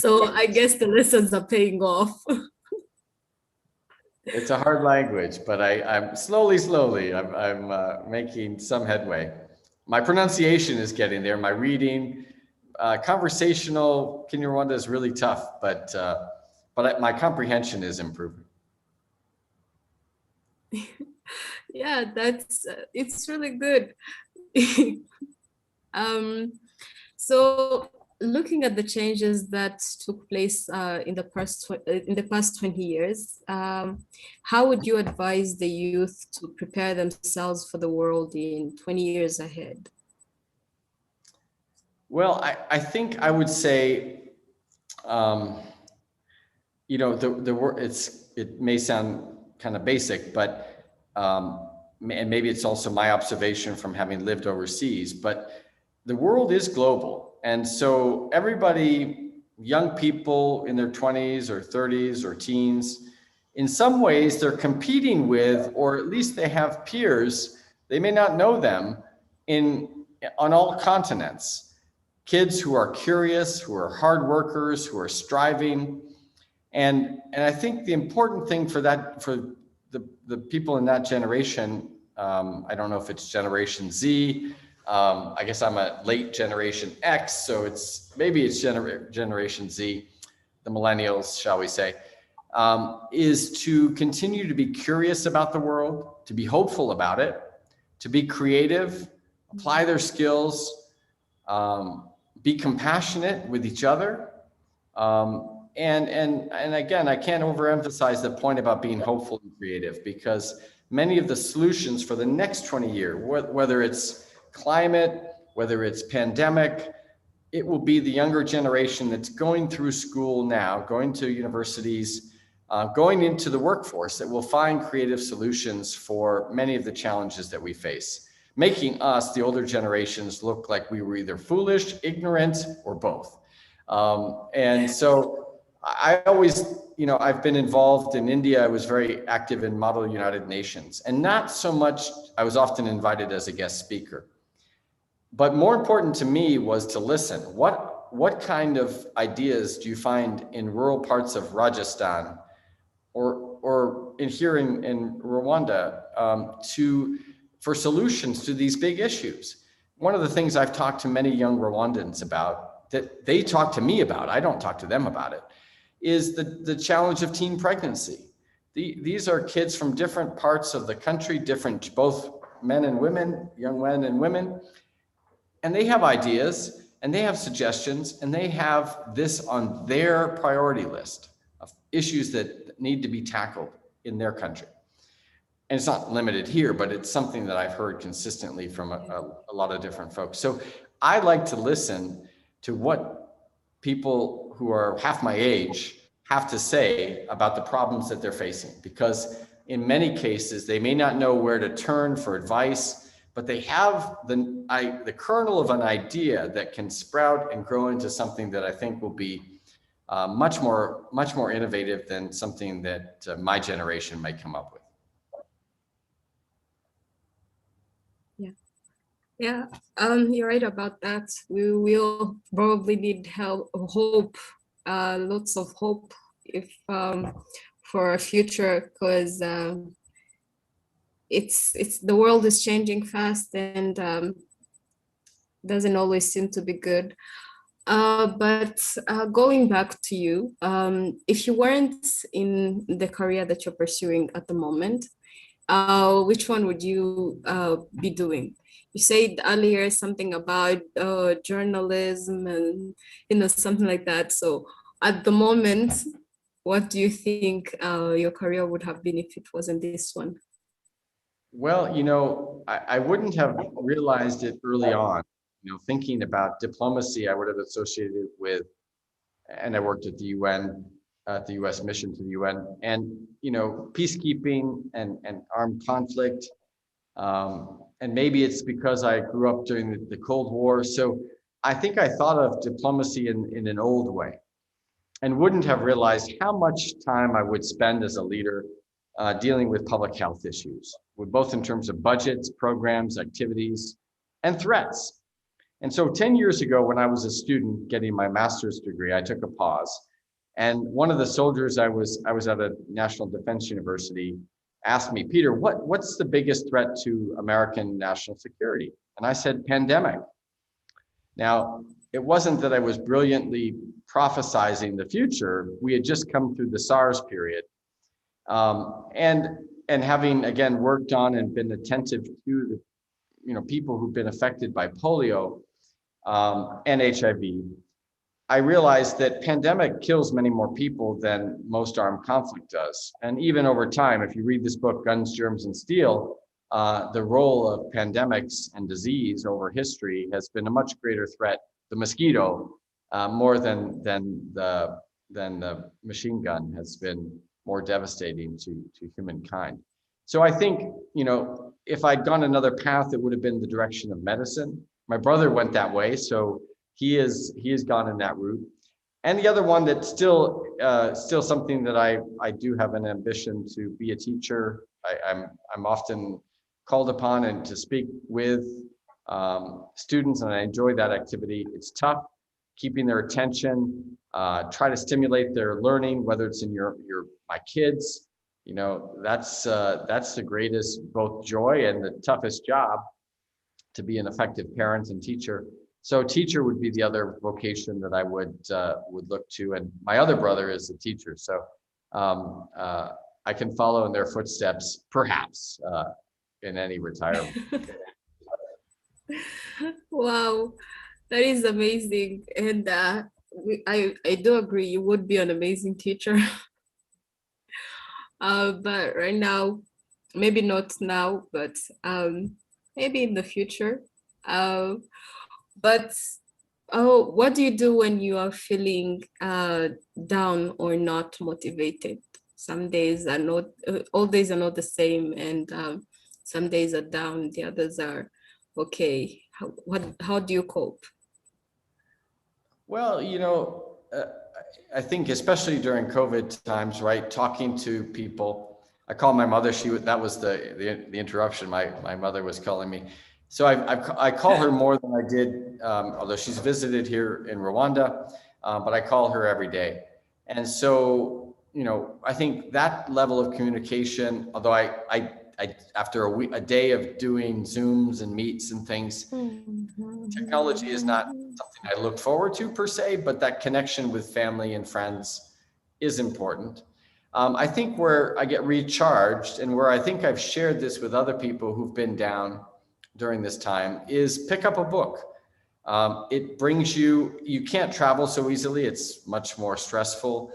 So I guess the lessons are paying off. It's a hard language, but I'm slowly, I'm making some headway. My pronunciation is getting there. My reading, conversational Kinyarwanda is really tough, but my comprehension is improving. Yeah, it's really good. So looking at the changes that took place in the past 20 years, how would you advise the youth to prepare themselves for the world in 20 years ahead? Well, I think I would say, it may sound kind of basic, but and maybe it's also my observation from having lived overseas, but the world is global. And so everybody, young people in their 20s or 30s or teens, in some ways they're competing with, or at least they have peers, they may not know them, on all continents. Kids who are curious, who are hard workers, who are striving. And I think the important thing for the people in that generation, I don't know if it's Generation Z. I guess I'm a late Generation X, so maybe it's Generation Z, the millennials, shall we say, is to continue to be curious about the world, to be hopeful about it, to be creative, apply their skills, be compassionate with each other. And again, I can't overemphasize the point about being hopeful and creative, because many of the solutions for the next 20 years, whether it's climate, whether it's pandemic, it will be the younger generation that's going through school now, going to universities, going into the workforce, that will find creative solutions for many of the challenges that we face, making us, the older generations, look like we were either foolish, ignorant, or both. And so I always, I've been involved in India. I was very active in Model United Nations, and not so much, I was often invited as a guest speaker. But more important to me was to listen. What kind of ideas do you find in rural parts of Rajasthan or here in Rwanda for solutions to these big issues? One of the things I've talked to many young Rwandans about, that they talk to me about, I don't talk to them about it, is the challenge of teen pregnancy. These are kids from different parts of the country, different, both men and women, young men and women, and they have ideas and they have suggestions, and they have this on their priority list of issues that need to be tackled in their country. And it's not limited here, but it's something that I've heard consistently from a lot of different folks. So I like to listen to what people who are half my age have to say about the problems that they're facing, because in many cases, they may not know where to turn for advice, but they have the kernel of an idea that can sprout and grow into something that I think will be much more innovative than something that my generation might come up with. Yeah, you're right about that. We will probably need hope, lots of hope, if for a future, because it's the world is changing fast, and doesn't always seem to be good. But going back to you, if you weren't in the career that you're pursuing at the moment, which one would you be doing? You said earlier something about journalism and something like that. So at the moment, what do you think your career would have been if it wasn't this one? Well, I wouldn't have realized it early on. Thinking about diplomacy, I would have associated it with, and I worked at the UN, at the US mission to the UN, and peacekeeping and armed conflict. And maybe it's because I grew up during the Cold War. So I think I thought of diplomacy in an old way, and wouldn't have realized how much time I would spend as a leader dealing with public health issues, both in terms of budgets, programs, activities, and threats. And so 10 years ago, when I was a student getting my master's degree, I took a pause. And one of the soldiers, I was at a national defense university, asked me, Peter, what's the biggest threat to American national security? And I said, pandemic. Now, it wasn't that I was brilliantly prophesizing the future. We had just come through the SARS period. And having, again, worked on and been attentive to the people who've been affected by polio and HIV, I realized that pandemic kills many more people than most armed conflict does. And even over time, if you read this book, Guns, Germs, and Steel, the role of pandemics and disease over history has been a much greater threat, the mosquito, more than the machine gun has been more devastating to humankind. So I think, if I'd gone another path, it would have been the direction of medicine. My brother went that way, so he has gone in that route. And the other one that's still something that I do have an ambition to be a teacher. I'm often called upon and to speak with students, and I enjoy that activity. It's tough, keeping their attention, try to stimulate their learning, whether it's in my kids, you know, that's the greatest both joy and the toughest job, to be an effective parent and teacher. So teacher would be the other vocation that I would look to. And my other brother is a teacher, so I can follow in their footsteps, perhaps, in any retirement. Wow, that is amazing. And I do agree, you would be an amazing teacher. But right now, maybe not now, but maybe in the future. But oh, what do you do when you are feeling down or not motivated? Some days are not, all days are not the same, and some days are down, the others are okay. How do you cope? Well, you know, I think especially during COVID times, right? Talking to people. I called my mother. That was the interruption. My mother was calling me. So I call her more than I did, although she's visited here in Rwanda, but I call her every day. And so, you know, I think that level of communication, although I after a day of doing Zooms and meets and things, technology is not something I look forward to per se, but that connection with family and friends is important. I think where I get recharged, and where I think I've shared this with other people who've been down during this time, is pick up a book. It brings you can't travel so easily. It's much more stressful.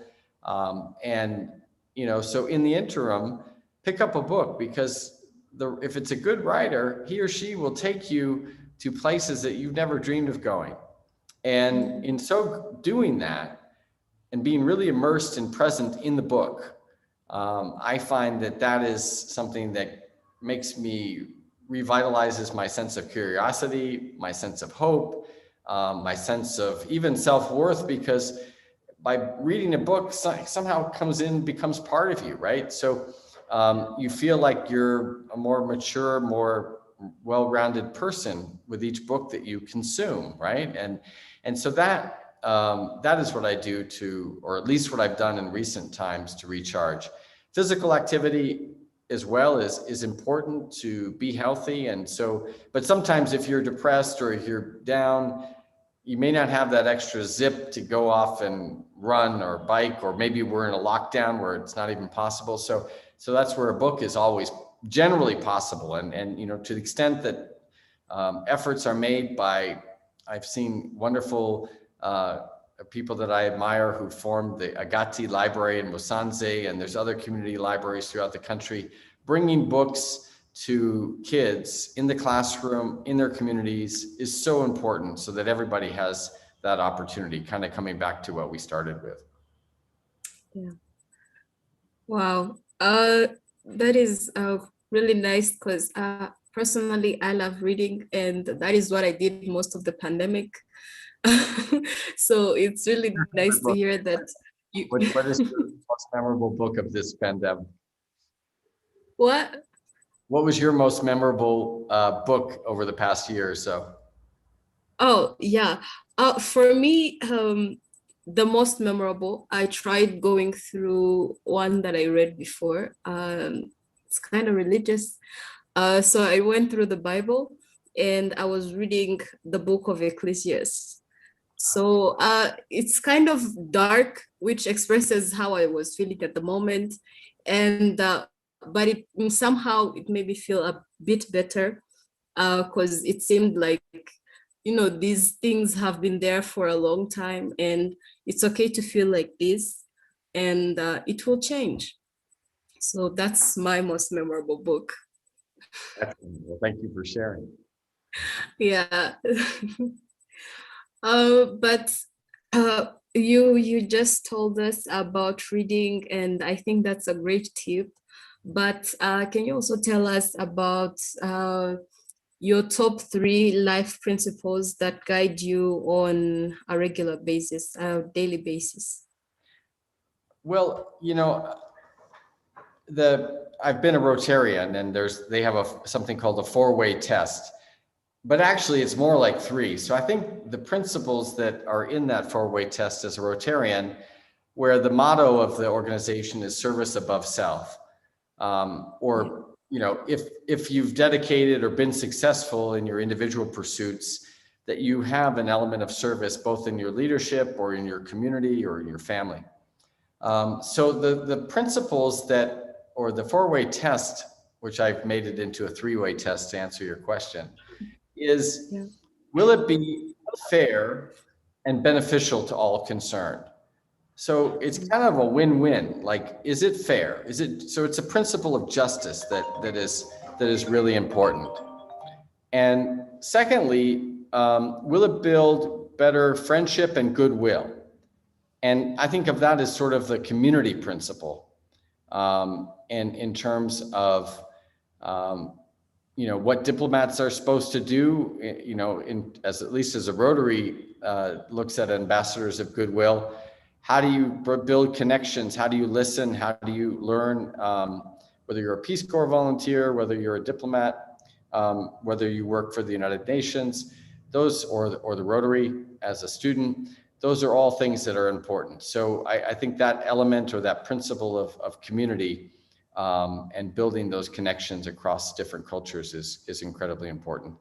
And, you know, so in the interim, pick up a book, because if it's a good writer, he or she will take you to places that you've never dreamed of going. And in so doing that, and being really immersed and present in the book, I find that is something that revitalizes my sense of curiosity, my sense of hope, my sense of even self-worth, because by reading a book, somehow becomes part of you, right? So you feel like you're a more mature, more well-rounded person with each book that you consume, right? And so that is what I do or at least what I've done in recent times to recharge. Physical activity as well is important to be healthy. And so, but sometimes if you're depressed or if you're down, you may not have that extra zip to go off and run or bike, or maybe we're in a lockdown where it's not even possible. So that's where a book is always generally possible. And you know, to the extent that efforts are made by, I've seen wonderful people that I admire who formed the Agati Library in Musanze, and there's other community libraries throughout the country, bringing books to kids in the classroom, in their communities, is so important, so that everybody has that opportunity, kind of coming back to what we started with. Yeah. Wow. That is really nice, because personally, I love reading, and that is what I did most of the pandemic. So it's really nice to hear that you. What is your most memorable book of this pandemic? What? What was your most memorable book over the past year or so? Oh, yeah. For me, the most memorable, I tried going through one that I read before. It's kind of religious. So I went through the Bible, and I was reading the book of Ecclesiastes. So it's kind of dark, which expresses how I was feeling at the moment. And but somehow it made me feel a bit better, because it seemed like, you know, these things have been there for a long time, and it's okay to feel like this, and it will change. So that's my most memorable book. Excellent. Well, thank you for sharing. Yeah. But you just told us about reading, and I think that's a great tip. But can you also tell us about your top 3 life principles that guide you on a regular basis, a daily basis? Well, you know, I've been a Rotarian, and they have something called a 4-way test, but actually it's more like 3. So I think the principles that are in that 4-way test as a Rotarian, where the motto of the organization is service above self. Or, you know, if you've dedicated or been successful in your individual pursuits, that you have an element of service both in your leadership or in your community or in your family. So the principles that, or the 4-way test, which I've made it into a 3-way test to answer your question, is will it be fair and beneficial to all concerned? So it's kind of a win-win. Like, is it fair? Is it, so it's a principle of justice that is really important. And secondly, will it build better friendship and goodwill? And I think of that as sort of the community principle. And in terms of, you know, what diplomats are supposed to do, you know, at least as a Rotary looks at ambassadors of goodwill, how do you build connections? How do you listen? How do you learn, whether you're a Peace Corps volunteer, whether you're a diplomat, whether you work for the United Nations, those, or the Rotary as a student, those are all things that are important. So I think that element or that principle of community and building those connections across different cultures is incredibly important.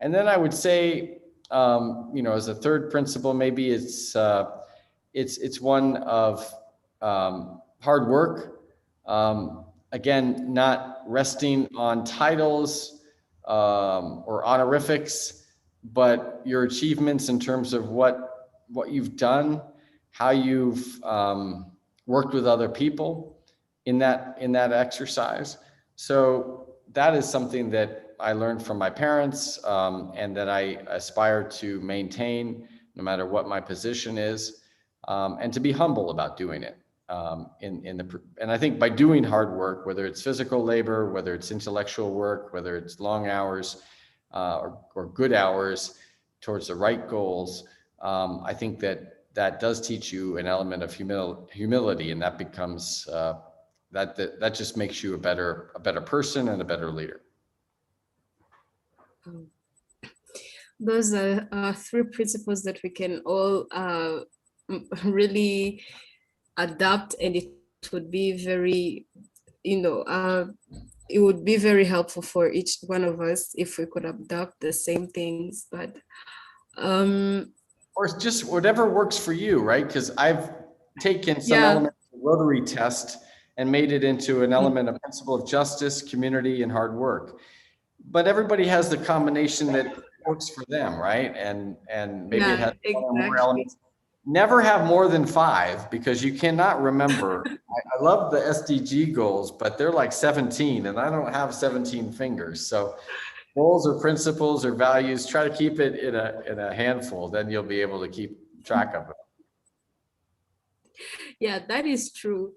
And then I would say, you know, as a third principle, maybe it's one of hard work. Again, not resting on titles or honorifics, but your achievements in terms of what you've done, how you've worked with other people in that exercise. So that is something that I learned from my parents, and that I aspire to maintain no matter what my position is, and to be humble about doing it. And I think by doing hard work, whether it's physical labor, whether it's intellectual work, whether it's long hours or good hours towards the right goals, I think that does teach you an element of humility, and that becomes that just makes you a better person and a better leader. Those are 3 principles that we can all really adapt, and it would be very, you know, it would be very helpful for each one of us if we could adopt the same things. But or just whatever works for you, right? Because I've taken some element of the Rotary test and made it into an element of principle of justice, community, and hard work. But everybody has the combination that works for them, right? And maybe it has one or more elements. Never have more than 5, because you cannot remember. I love the SDG goals, but they're like 17, and I don't have 17 fingers. So goals or principles or values, try to keep it in a handful, then you'll be able to keep track of it. Yeah, that is true.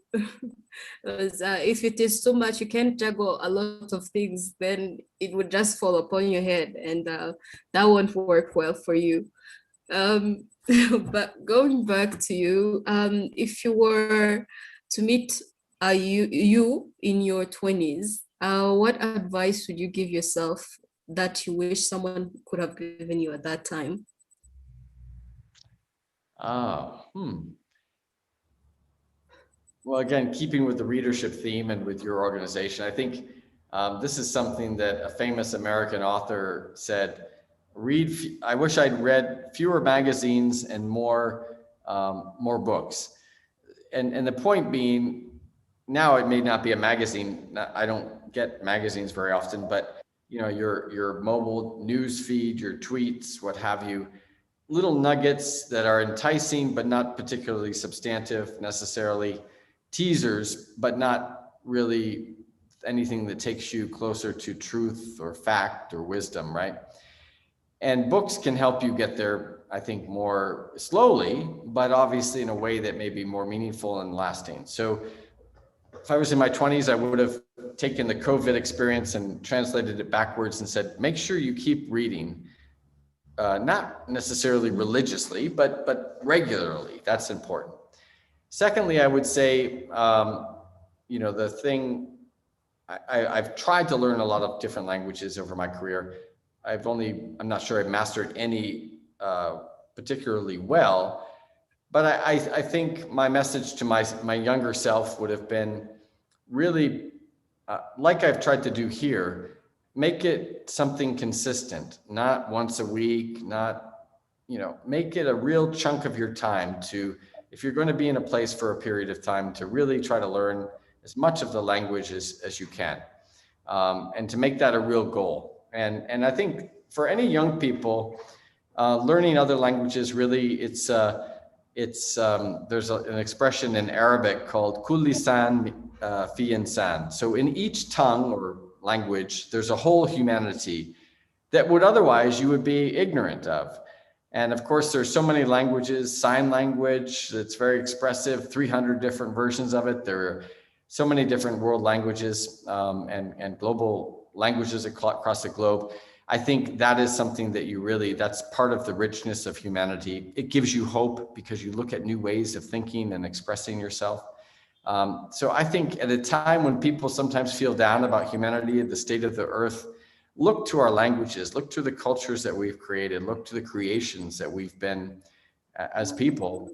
Because if it is too much, you can't juggle a lot of things, then it would just fall upon your head, and that won't work well for you. But going back to you, if you were to meet you in your 20s, what advice would you give yourself that you wish someone could have given you at that time? Well, again, keeping with the readership theme and with your organization, I think this is something that a famous American author said: I wish I'd read fewer magazines and more books. And the point being, now it may not be a magazine. I don't get magazines very often, but you know, your mobile news feed, your tweets, what have you, little nuggets that are enticing, but not particularly substantive necessarily, teasers, but not really anything that takes you closer to truth or fact or wisdom, right? And books can help you get there, I think, more slowly, but obviously in a way that may be more meaningful and lasting. So if I was in my 20s, I would have taken the COVID experience and translated it backwards and said, make sure you keep reading, not necessarily religiously, but regularly. That's important. Secondly, I would say, you know, the thing, I've tried to learn a lot of different languages over my career. I'm not sure I've mastered any particularly well, but I think my message to my younger self would have been really like I've tried to do here, make it something consistent, not once a week, not, make it a real chunk of your time to, if you're going to be in a place for a period of time, to really try to learn as much of the language as you can, and to make that a real goal. And I think for any young people, learning other languages, really, there's an expression in Arabic called "Kul lisan fi insan." So in each tongue or language, there's a whole humanity that would otherwise you would be ignorant of. And of course, there's so many languages. Sign language, that's very expressive, 300 different versions of it. There are so many different world languages, and global languages across the globe. I think that is something that that's part of the richness of humanity. It gives you hope because you look at new ways of thinking and expressing yourself. So I think at a time when people sometimes feel down about humanity and the state of the earth, look to our languages, look to the cultures that we've created, look to the creations that we've been as people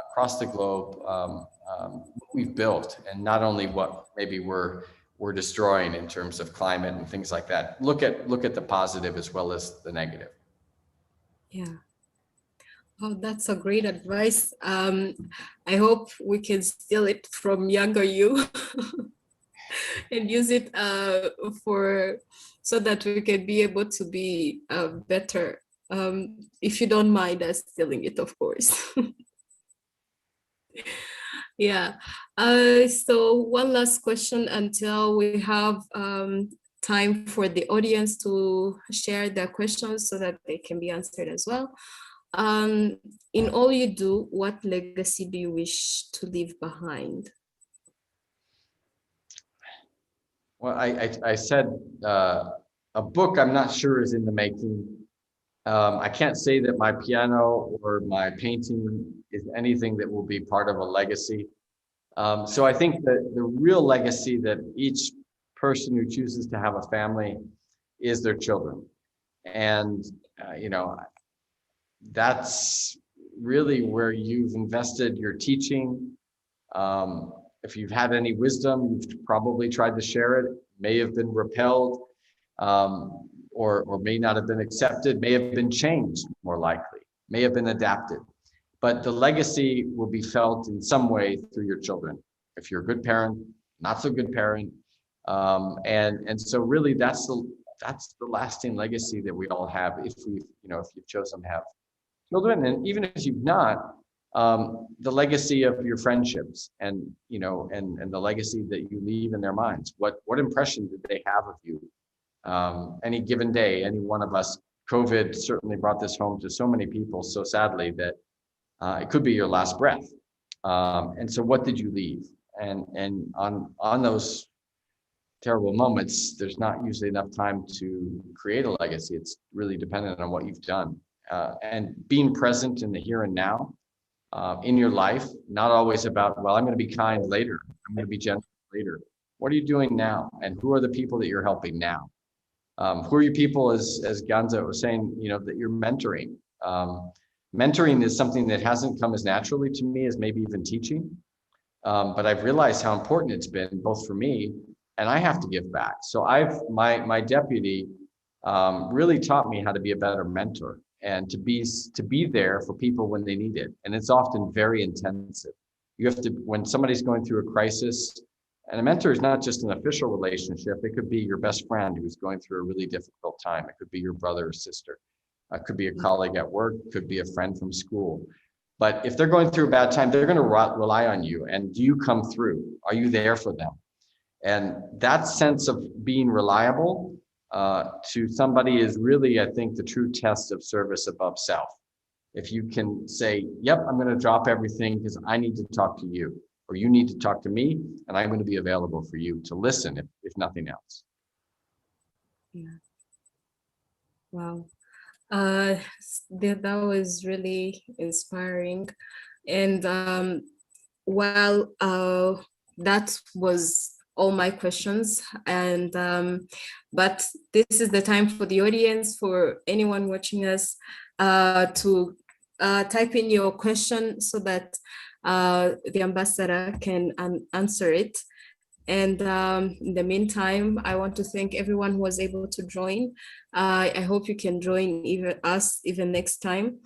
across the globe, we've built, and not only what maybe we're destroying in terms of climate and things like that. Look at the positive as well as the negative. Yeah. Oh, that's a great advice. I hope we can steal it from younger you and use it so that we can be able to be better. If you don't mind us stealing it, of course. Yeah. So one last question until we have time for the audience to share their questions so that they can be answered as well. In all you do, what legacy do you wish to leave behind? Well, I said a book I'm not sure is in the making. I can't say that my piano or my painting is anything that will be part of a legacy. So I think that the real legacy that each person who chooses to have a family is their children. And, that's really where you've invested your teaching. If you've had any wisdom, you've probably tried to share it, may have been repelled, or may not have been accepted, may have been changed, more likely, may have been adapted. But the legacy will be felt in some way through your children. If you're a good parent, not so good parent. And so really that's the lasting legacy that we all have if you've chosen to have children. And even if you've not, the legacy of your friendships and the legacy that you leave in their minds. What impression did they have of you? Any given day, any one of us, COVID certainly brought this home to so many people so sadly that it could be your last breath. And so what did you leave? And on those terrible moments, there's not usually enough time to create a legacy. It's really dependent on what you've done. And being present in the here and now, in your life, not always about, well, I'm going to be kind later. I'm going to be gentle later. What are you doing now? And who are the people that you're helping now? Who are your people, as Ganza was saying, that you're mentoring? Mentoring is something that hasn't come as naturally to me as maybe even teaching. But I've realized how important it's been both for me, and I have to give back. So my deputy really taught me how to be a better mentor and to be there for people when they need it. And it's often very intensive. You have to, when somebody's going through a crisis, and a mentor is not just an official relationship. It could be your best friend who's going through a really difficult time. It could be your brother or sister. It could be a colleague at work. It could be a friend from school. But if they're going through a bad time, they're going to rely on you. And do you come through? Are you there for them? And that sense of being reliable to somebody is really, I think, the true test of service above self. If you can say, yep, I'm going to drop everything because I need to talk to you, or you need to talk to me, and I'm going to be available for you to listen, if nothing else. Yeah. Wow. That was really inspiring. And while that was all my questions, and but this is the time for the audience, for anyone watching us, to type in your question so that the ambassador can answer it. And in the meantime, I want to thank everyone who was able to join. I hope you can join even next time.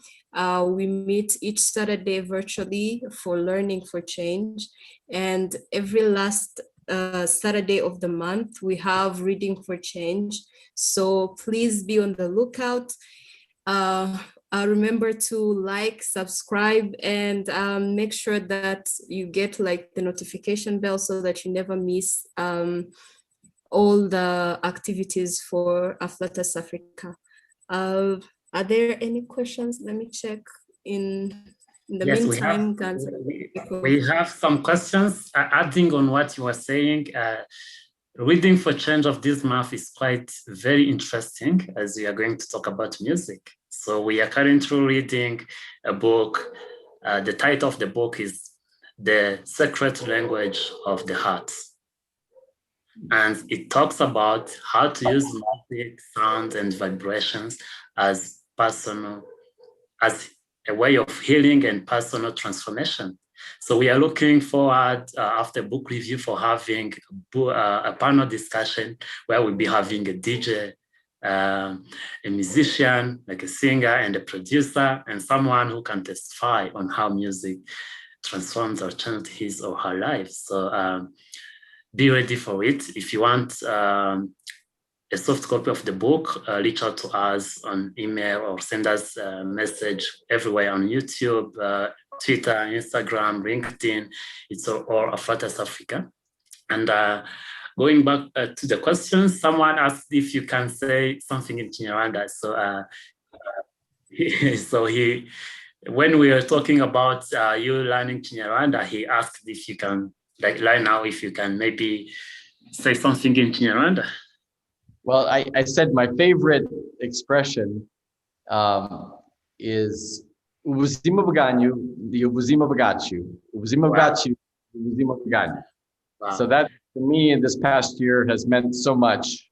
We meet each Saturday virtually for Learning for Change. And every last Saturday of the month, we have Reading for Change. So please be on the lookout. Remember to like, subscribe, and make sure that you get like the notification bell so that you never miss all the activities for Afflatus Africa. Are there any questions? Let me check. In the meantime, we have some questions. Adding on what you were saying, Reading for Change of this month is quite very interesting, as we are going to talk about music. So we are currently reading a book. The title of the book is The Secret Language of the Heart. And it talks about how to use music, sound, and vibrations as a way of healing and personal transformation. So we are looking forward after book review for having a panel discussion where we'll be having a DJ, a musician, like a singer and a producer, and someone who can testify on how music transforms or changes his or her life. So be ready for it. If you want a soft copy of the book, reach out to us on email or send us a message everywhere on YouTube, Twitter, Instagram, LinkedIn. It's all Afflatus Africa. And going back to the questions, someone asked if you can say something in Kinyarwanda. When we were talking about you learning Kinyarwanda, he asked if you can, like right now, if you can maybe say something in Kinyarwanda. Well, I said my favorite expression is ubuzima bwanyu ndi ubuzima bwacu, ubuzima bwacu ubuzima bwanyu. So that, for me, in this past year has meant so much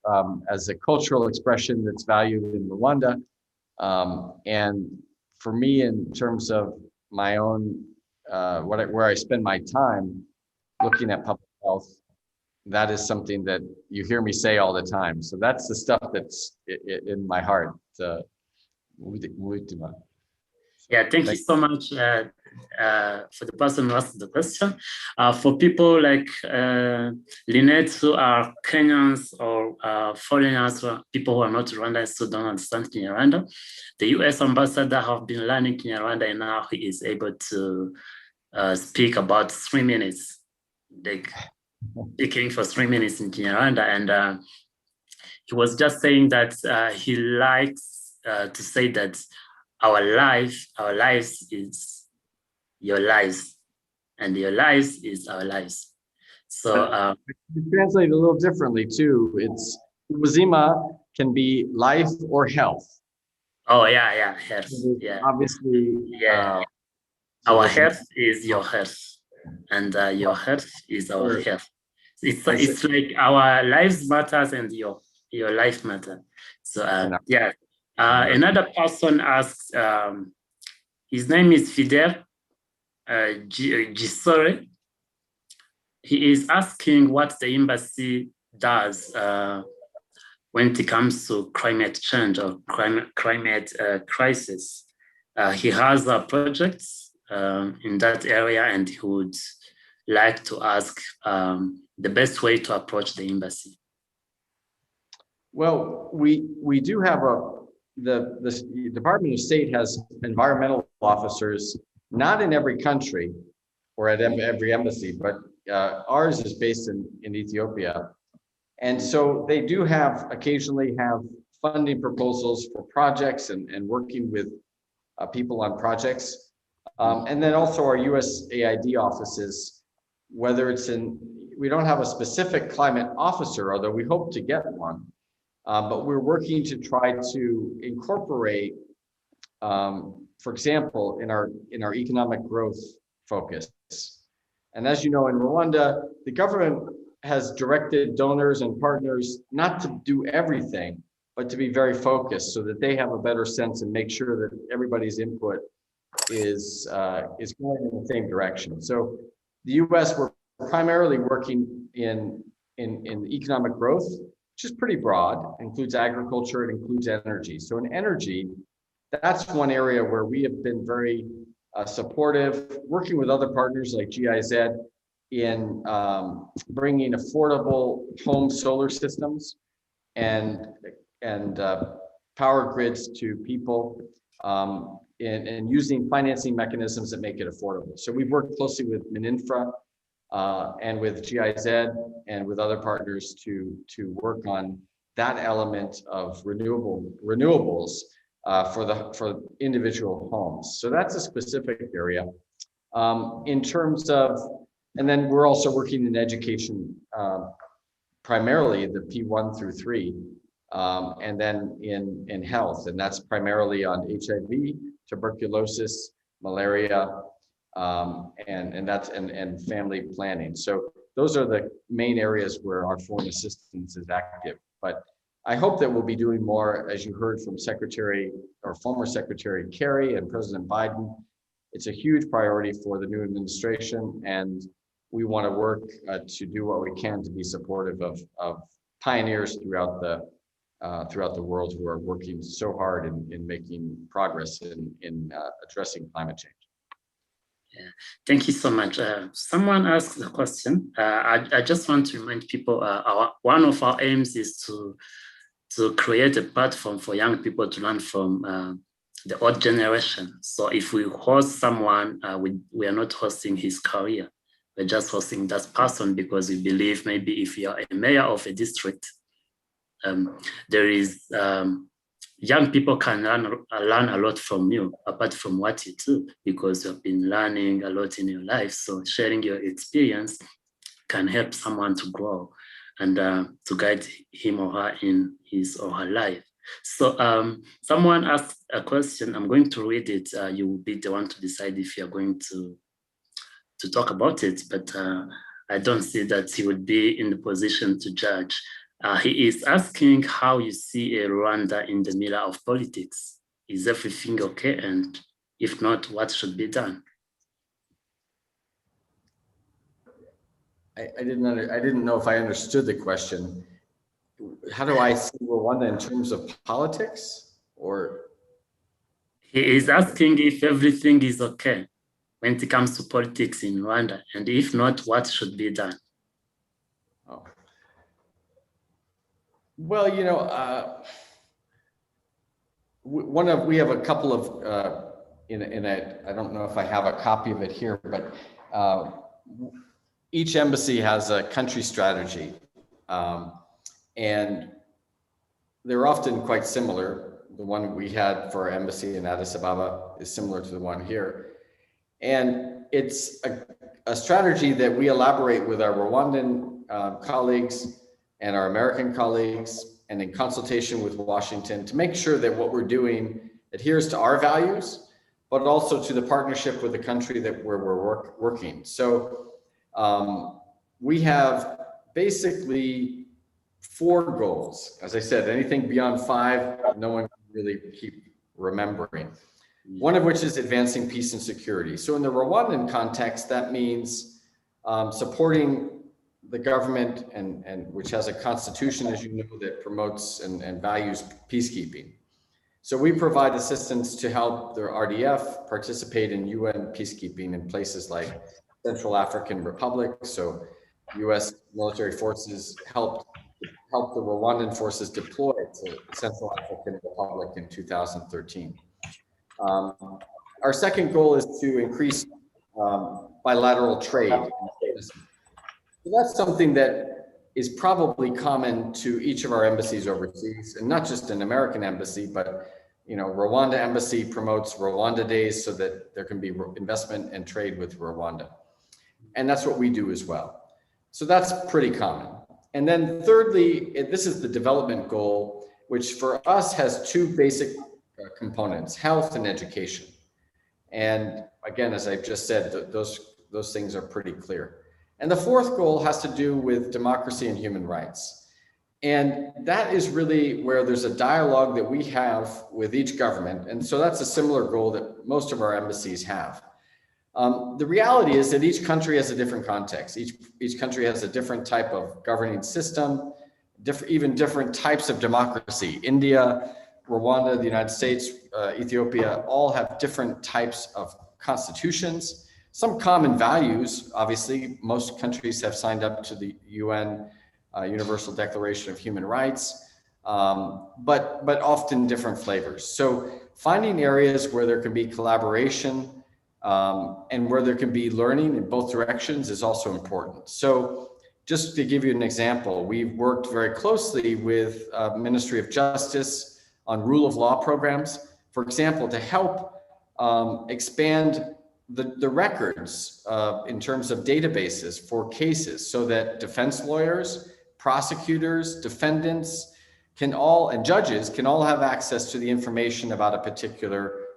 as a cultural expression that's valued in Rwanda. And for me, in terms of my own, where I spend my time looking at public health, that is something that you hear me say all the time. So that's the stuff that's in my heart. Yeah, thank you so much for the person who asked the question. For people like Lynette, who are Kenyans or foreigners, or people who are not Rwandans who don't understand Kinyarwanda, the US ambassador have been learning Kinyarwanda, and now he is able to speak about 3 minutes, like speaking for 3 minutes in Kinyarwanda. And he was just saying that he likes to say that our lives is your lives, and your lives is our lives. So you translate a little differently too. It's ubuzima can be life or health. Oh yeah, health. Yeah, obviously. Yeah, our health is your health, and your health is our health. It's like our lives matters and your life matter. So yeah. Another person asks, his name is Fidel Gisore. He is asking what the embassy does when it comes to climate change or climate crisis. He has projects in that area, and he would like to ask the best way to approach the embassy. Well, we do have the Department of State has environmental officers, not in every country or at every embassy, but ours is based in Ethiopia. And so they do occasionally have funding proposals for projects and working with people on projects. And then also our USAID offices, whether it's we don't have a specific climate officer, although we hope to get one. But we're working to try to incorporate, for example, in our economic growth focus. And as you know, in Rwanda, the government has directed donors and partners not to do everything, but to be very focused so that they have a better sense and make sure that everybody's input is going in the same direction. So the US, we're primarily working in economic growth, which is pretty broad, includes agriculture, it includes energy. So in energy, that's one area where we have been very supportive, working with other partners like GIZ in bringing affordable home solar systems and power grids to people, and using financing mechanisms that make it affordable. So we've worked closely with Mininfra and with GIZ and with other partners to work on that element of renewables for individual homes. So that's a specific area. In terms of, and then we're also working in education, primarily the P1 through 3, and then in health, and that's primarily on HIV, tuberculosis, malaria, and family planning. So those are the main areas where our foreign assistance is active. But I hope that we'll be doing more, as you heard from former Secretary Kerry and President Biden. It's a huge priority for the new administration, and we want to work to do what we can to be supportive of pioneers throughout the world who are working so hard in making progress in addressing climate change. Yeah, thank you so much. Someone asked the question. I just want to remind people, one of our aims is to create a platform for young people to learn from the old generation. So if we host someone, we are not hosting his career. We're just hosting that person because we believe maybe if you're a mayor of a district, there is young people can learn a lot from you, apart from what you do, because you've been learning a lot in your life. So sharing your experience can help someone to grow and to guide him or her in his or her life. So someone asked a question. I'm going to read it. You will be the one to decide if you're going to talk about it, but I don't see that he would be in the position to judge. He is asking how you see Rwanda in the middle of politics. Is everything okay? And if not, what should be done? I didn't know if I understood the question. How do I see Rwanda in terms of politics, or? He is asking if everything is okay when it comes to politics in Rwanda, and if not, what should be done? Oh. Well, we have a couple of I don't know if I have a copy of it here, but each embassy has a country strategy, and they're often quite similar. The one we had for our embassy in Addis Ababa is similar to the one here. And it's a strategy that we elaborate with our Rwandan colleagues and our American colleagues, and in consultation with Washington, to make sure that what we're doing adheres to our values, but also to the partnership with the country where we're working. So we have basically 4 goals. As I said, anything beyond 5, no one can really keep remembering. One of which is advancing peace and security. So in the Rwandan context, that means supporting the government and which has a constitution, as you know, that promotes and values peacekeeping. So we provide assistance to help the RDF participate in UN peacekeeping in places like Central African Republic. So US military forces helped the Rwandan forces deploy to Central African Republic in 2013. Our second goal is to increase bilateral trade. So that's something that is probably common to each of our embassies overseas, and not just an American embassy, but Rwanda embassy promotes Rwanda Days so that there can be investment and trade with Rwanda. And that's what we do as well. So that's pretty common. And then thirdly, this is the development goal, which for us has 2 basic components: health and education. And again, as I've just said, those things are pretty clear. And the 4th goal has to do with democracy and human rights. And that is really where there's a dialogue that we have with each government. And so that's a similar goal that most of our embassies have. The reality is that each country has a different context. Each country has a different type of governing system, even different types of democracy. India, Rwanda, the United States, Ethiopia, all have different types of constitutions, some common values. Obviously, most countries have signed up to the UN Universal Declaration of Human Rights, but often different flavors. So finding areas where there can be collaboration and where there can be learning in both directions is also important. So just to give you an example, we've worked very closely with Ministry of Justice on rule of law programs, for example, to help expand the records in terms of databases for cases so that defense lawyers, prosecutors, defendants and judges can all have access to the information about a particular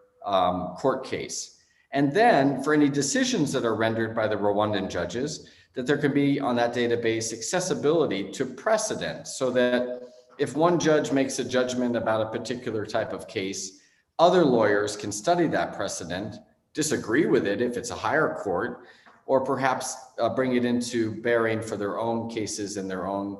court case. And then for any decisions that are rendered by the Rwandan judges, that there can be on that database accessibility to precedent, so that if one judge makes a judgment about a particular type of case, other lawyers can study that precedent, disagree with it if it's a higher court, or perhaps bring it into bearing for their own cases in their own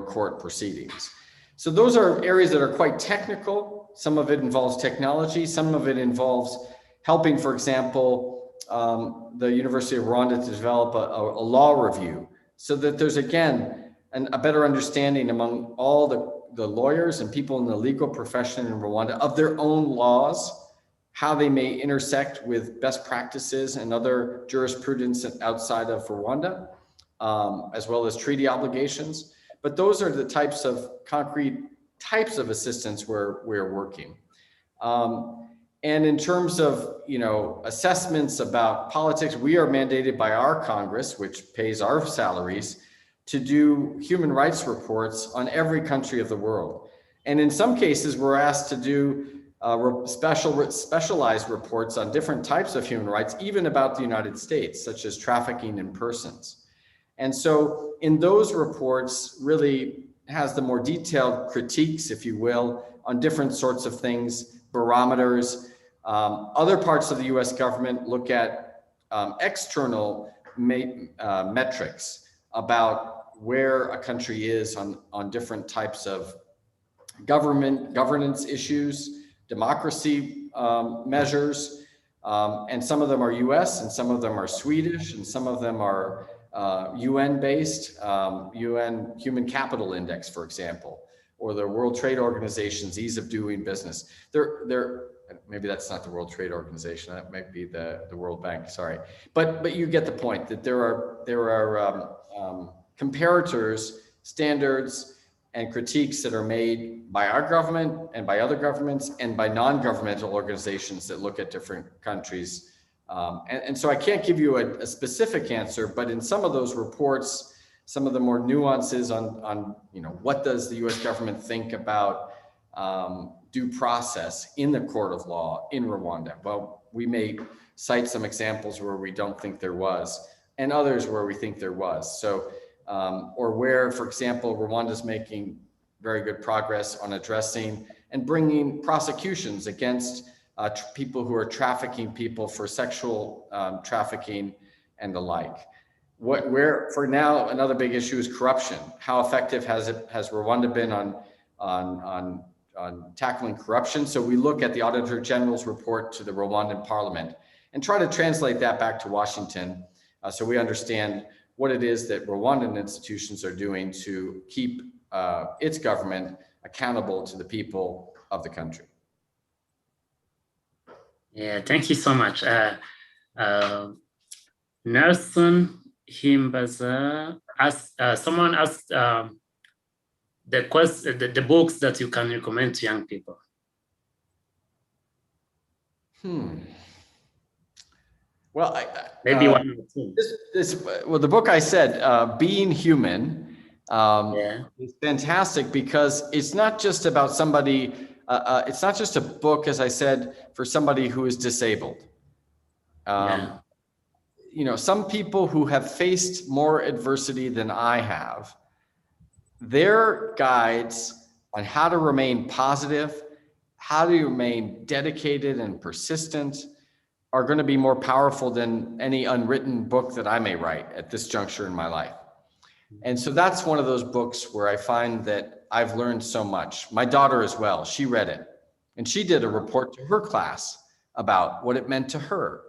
court proceedings. So those are areas that are quite technical. Some of it involves technology. Some of it involves helping, for example, the University of Rwanda to develop a law review, so that there's, again, a better understanding among all the lawyers and people in the legal profession in Rwanda of their own laws, how they may intersect with best practices and other jurisprudence outside of Rwanda, as well as treaty obligations. But those are the types of concrete types of assistance where we're working. And in terms of, assessments about politics, we are mandated by our Congress, which pays our salaries, to do human rights reports on every country of the world. And in some cases, we're asked to do specialized reports on different types of human rights, even about the United States, such as trafficking in persons. And so in those reports really has the more detailed critiques, if you will, on different sorts of things, barometers. Other parts of the US government look at external metrics about where a country is on different types of governance issues, democracy measures, and some of them are US and some of them are Swedish and some of them are UN based, UN Human Capital Index, for example, or the World Trade Organization's ease of doing business. Maybe that's not the World Trade Organization, that might be the World Bank, sorry. But you get the point that there are comparators, standards, and critiques that are made by our government and by other governments and by non-governmental organizations that look at different countries. And so I can't give you a specific answer, but in some of those reports, some of the more nuances on what does the US government think about due process in the court of law in Rwanda? Well, we may cite some examples where we don't think there was, and others where we think there was. So, or where, for example, Rwanda's making very good progress on addressing and bringing prosecutions against people who are trafficking people for sexual trafficking and the like. Where for now, another big issue is corruption. How effective has Rwanda been on tackling corruption? So we look at the Auditor General's report to the Rwandan Parliament and try to translate that back to Washington, so we understand what it is that Rwandan institutions are doing to keep its government accountable to the people of the country. Yeah, thank you so much. Nelson Himbaza someone asked the books that you can recommend to young people. Well, maybe one or two. Well, the book I said, Being Human, is fantastic because it's not just about somebody. It's not just a book, as I said, for somebody who is disabled. Some people who have faced more adversity than I have, their guides on how to remain positive, how do you remain dedicated and persistent are going to be more powerful than any unwritten book that I may write at this juncture in my life. And so that's one of those books where I find that I've learned so much. My daughter as well, she read it and she did a report to her class about what it meant to her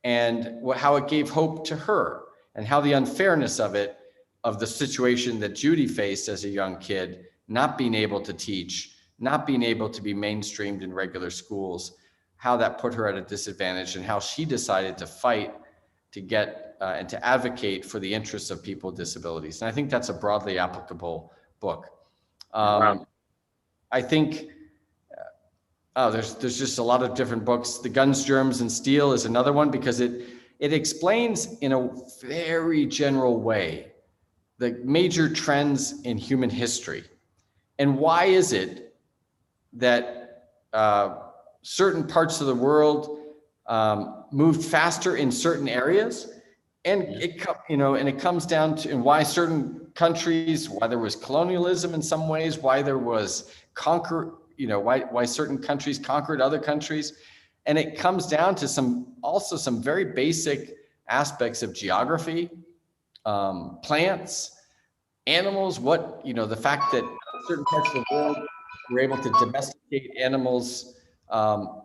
and how it gave hope to her and how the unfairness of it, of the situation that Judy faced as a young kid, not being able to teach, not being able to be mainstreamed in regular schools, how that put her at a disadvantage and how she decided to fight to get and to advocate for the interests of people with disabilities. And I think that's a broadly applicable book. Wow. I think there's just a lot of different books. The Guns, Germs, and Steel is another one because it explains in a very general way the major trends in human history. And why is it that certain parts of the world moved faster in certain areas? And it comes down to why certain countries, why there was colonialism in some ways, why there was why certain countries conquered other countries. And it comes down to some very basic aspects of geography, plants, animals, the fact that certain parts of the world were able to domesticate animals,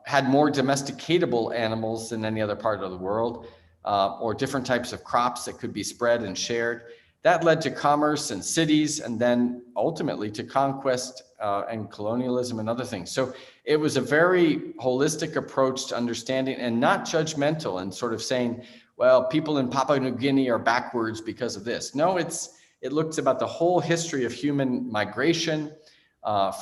had more domesticatable animals than any other part of the world, or different types of crops that could be spread and shared. That led to commerce and cities, and then ultimately to conquest and colonialism and other things. So it was a very holistic approach to understanding and not judgmental and sort of saying, well, people in Papua New Guinea are backwards because of this. No, it looks about the whole history of human migration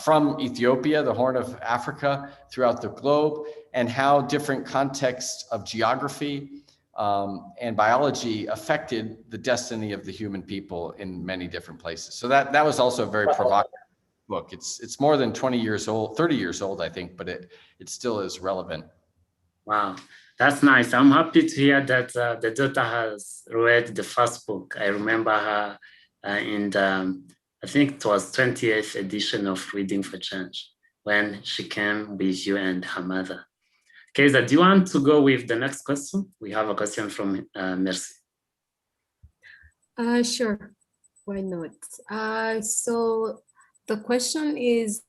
from Ethiopia, the Horn of Africa, throughout the globe, and how different contexts of geography and biology affected the destiny of the human people in many different places. So that was also a very provocative book. It's more than 20 years old, 30 years old, I think, but it still is relevant. Wow, that's nice. I'm happy to hear that the daughter has read the first book. I remember her in the, I think it was 28th edition of Reading for Change when she came with you and her mother. Kaiser, do you want to go with the next question? We have a question from Mercy. Sure, why not? So the question is,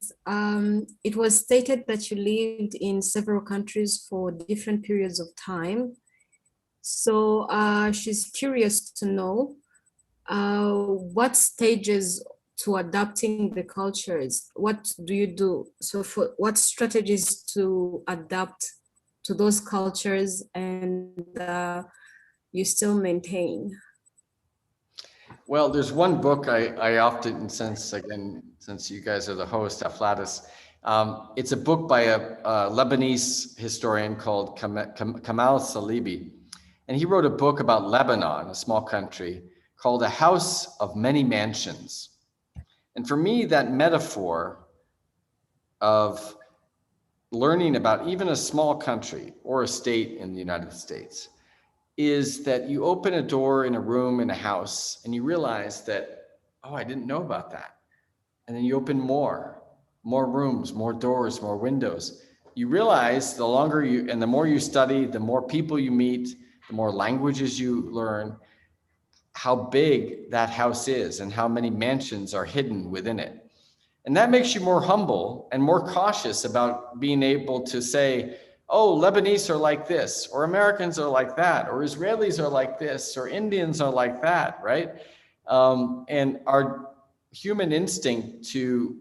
it was stated that you lived in several countries for different periods of time. So she's curious to know what stages to adapting the cultures, what do you do? So for what strategies to adapt to those cultures and you still maintain? Well, there's one book I often, since you guys are the host, Aflatus, it's a book by a Lebanese historian called Kamal Salibi. And he wrote a book about Lebanon, a small country, called A House of Many Mansions. And for me, that metaphor of learning about even a small country or a state in the United States is that you open a door in a room in a house and you realize that, oh, I didn't know about that. And then you open more rooms, more doors, more windows. You realize the longer and the more you study, the more people you meet, the more languages you learn, how big that house is and how many mansions are hidden within it. And that makes you more humble and more cautious about being able to say, oh, Lebanese are like this, or Americans are like that, or Israelis are like this, or Indians are like that, right? And our human instinct to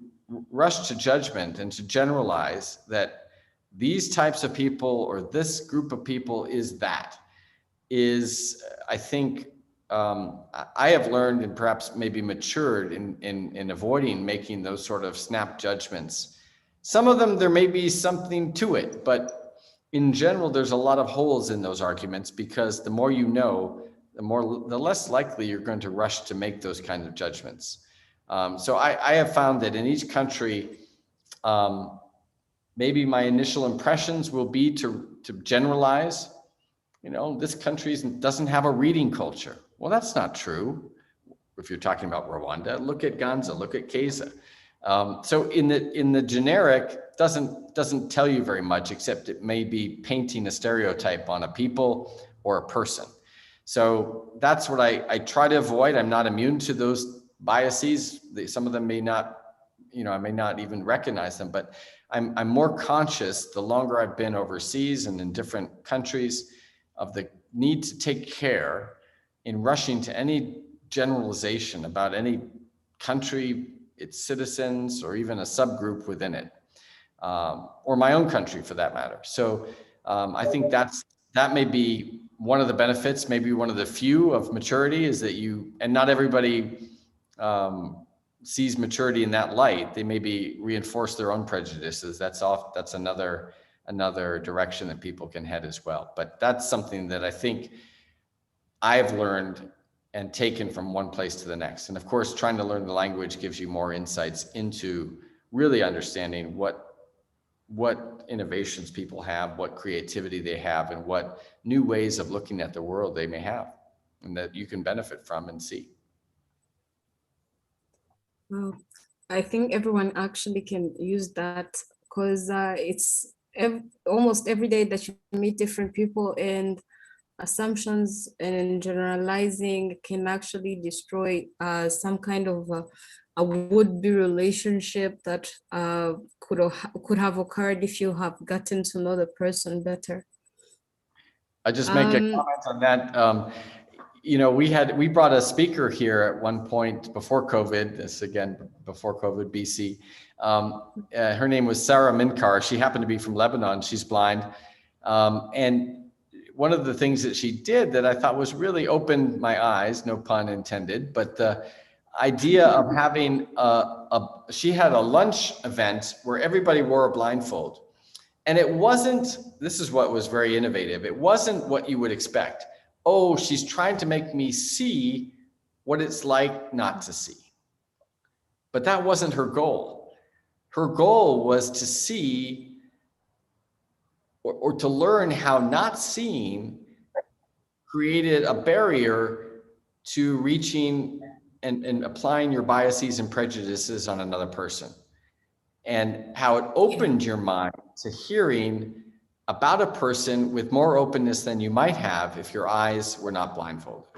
rush to judgment and to generalize that these types of people or this group of people is, I think, I have learned and perhaps maybe matured in avoiding making those sort of snap judgments. Some of them, there may be something to it, but in general, there's a lot of holes in those arguments because the more you know, the less likely you're going to rush to make those kinds of judgments. So I have found that in each country, maybe my initial impressions will be to generalize. This country doesn't have a reading culture. Well, that's not true. If you're talking about Rwanda, look at Ganza, look at Keza. So in the generic doesn't tell you very much, except it may be painting a stereotype on a people or a person. So that's what I try to avoid. I'm not immune to those biases. Some of them may not, I may not even recognize them, but I'm more conscious the longer I've been overseas and in different countries of the need to take care in rushing to any generalization about any country, its citizens, or even a subgroup within it, or my own country for that matter. So I think that may be one of the benefits, maybe one of the few of maturity, is that and not everybody sees maturity in that light. They maybe reinforce their own prejudices. That's another direction that people can head as well. But that's something that I think I've learned and taken from one place to the next. And of course, trying to learn the language gives you more insights into really understanding what innovations people have, what creativity they have, and what new ways of looking at the world they may have, and that you can benefit from and see. Well, I think everyone actually can use that, because it's almost every day that you meet different people, and assumptions and generalizing can actually destroy some kind of a would-be relationship that could have occurred if you have gotten to know the person better. I just make a comment on that. We brought a speaker here at one point before COVID. This again before COVID, BC. Her name was Sarah Minkar. She happened to be from Lebanon. She's blind, and one of the things that she did that I thought was really opened my eyes, no pun intended, but the idea of having she had a lunch event where everybody wore a blindfold. And this is what was very innovative. It wasn't what you would expect. Oh, she's trying to make me see what it's like not to see. But that wasn't her goal. Her goal was to see or to learn how not seeing created a barrier to reaching and applying your biases and prejudices on another person, and how it opened your mind to hearing about a person with more openness than you might have if your eyes were not blindfolded.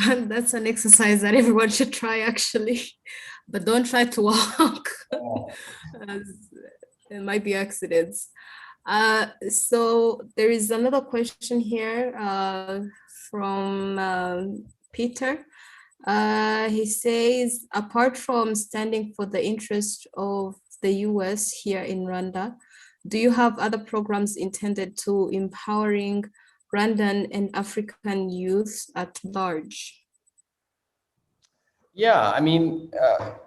And that's an exercise that everyone should try, actually, but don't try to walk. There might be accidents. So there is another question here from Peter. He says, apart from standing for the interest of the US here in Rwanda, do you have other programs intended to empowering Rwandan and African youth at large? Yeah, I mean,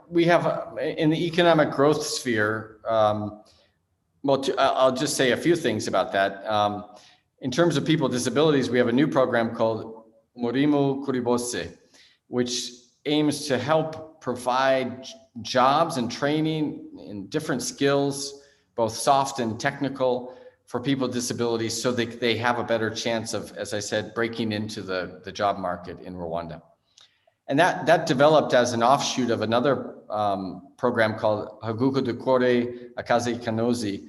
we have in the economic growth sphere, I'll just say a few things about that. In terms of people with disabilities, we have a new program called Murimu Kuribose, which aims to help provide jobs and training in different skills, both soft and technical, for people with disabilities, so they have a better chance of, as I said, breaking into the job market in Rwanda. And that developed as an offshoot of another program called Haguko Dukore Akazi Kanozi,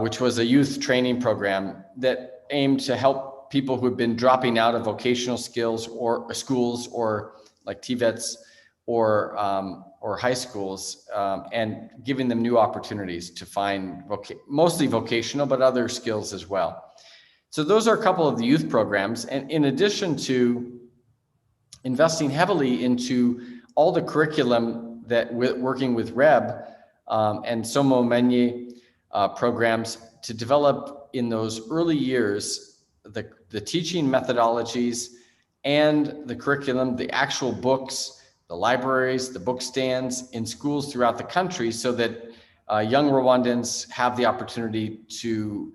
which was a youth training program that aimed to help people who had been dropping out of vocational skills or schools, or like TVETs or high schools, and giving them new opportunities to find mostly vocational, but other skills as well. So those are a couple of the youth programs. And in addition to investing heavily into all the curriculum that working with REB and Somo Menye programs to develop in those early years the teaching methodologies and the curriculum, the actual books, the libraries, the book stands in schools throughout the country, so that young Rwandans have the opportunity to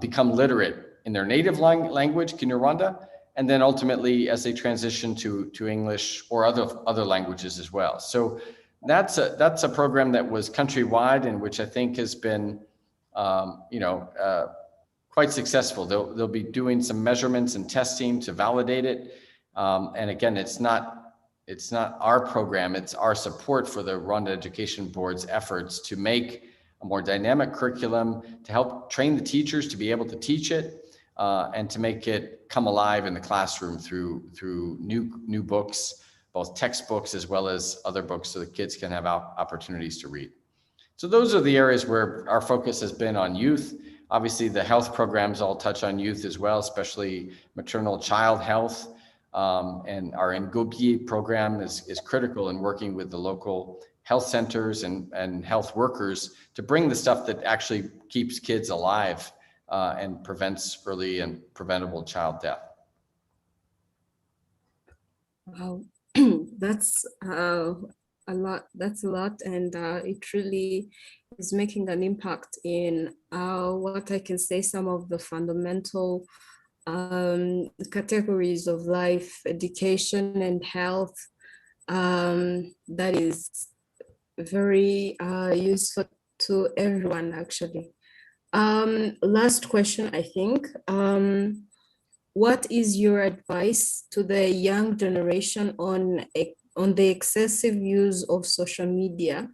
become literate in their native language, Kinyarwanda, and then ultimately as they transition to English or other languages as well. So that's a program that was countrywide, and which I think has been quite successful. They'll be doing some measurements and testing to validate it. And again, it's not it's not our program, it's our support for the Rwanda Education Board's efforts to make a more dynamic curriculum, to help train the teachers to be able to teach it, and to make it come alive in the classroom through new books, both textbooks as well as other books, so the kids can have opportunities to read. So those are the areas where our focus has been on youth. Obviously, the health programs all touch on youth as well, especially maternal child health. And our Ngobyi program is critical in working with the local health centers and health workers to bring the stuff that actually keeps kids alive and prevents early and preventable child death. Wow, that's a lot. That's a lot, and it really is making an impact in what I can say, some of the fundamental categories of life, education and health. That is very useful to everyone, actually. Last question, I think. What is your advice to the young generation on the excessive use of social media,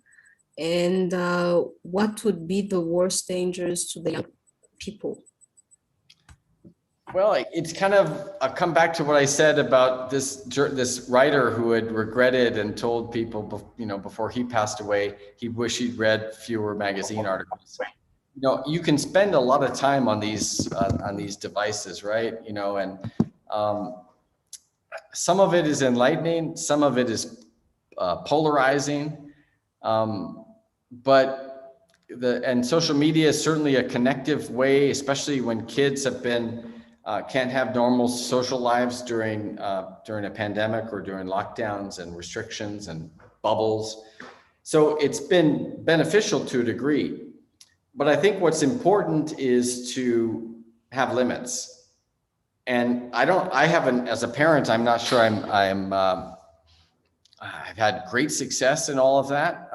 and what would be the worst dangers to the young people? Well, it's kind of, I'll come back to what I said about this writer who had regretted and told people, before he passed away, he wished he'd read fewer magazine articles. You can spend a lot of time on these devices, right? And some of it is enlightening, some of it is polarizing, but social media is certainly a connective way, especially when kids have been can't have normal social lives during a pandemic or during lockdowns and restrictions and bubbles. So it's been beneficial to a degree. But I think what's important is to have limits. And as a parent, I'm not sure I've had great success in all of that,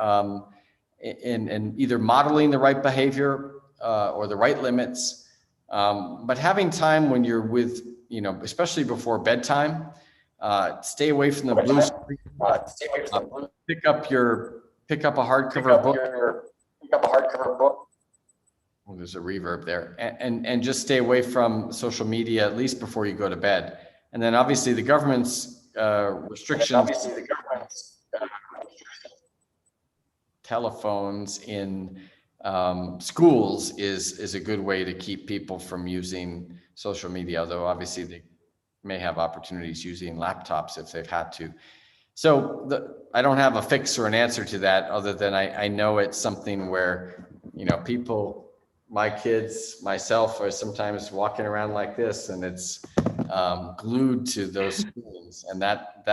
in either modeling the right behavior or the right limits. But having time when you're with, especially before bedtime, stay away from the blue screen, pick up a hardcover book. Well, there's a reverb there, and just stay away from social media, at least before you go to bed. And then obviously the government's restrictions, telephones in schools is a good way to keep people from using social media, although obviously they may have opportunities using laptops if they've had to. So I don't have a fix or an answer to that, other than I know it's something where, people, my kids, myself, are sometimes walking around like this, and it's glued to those screens. And that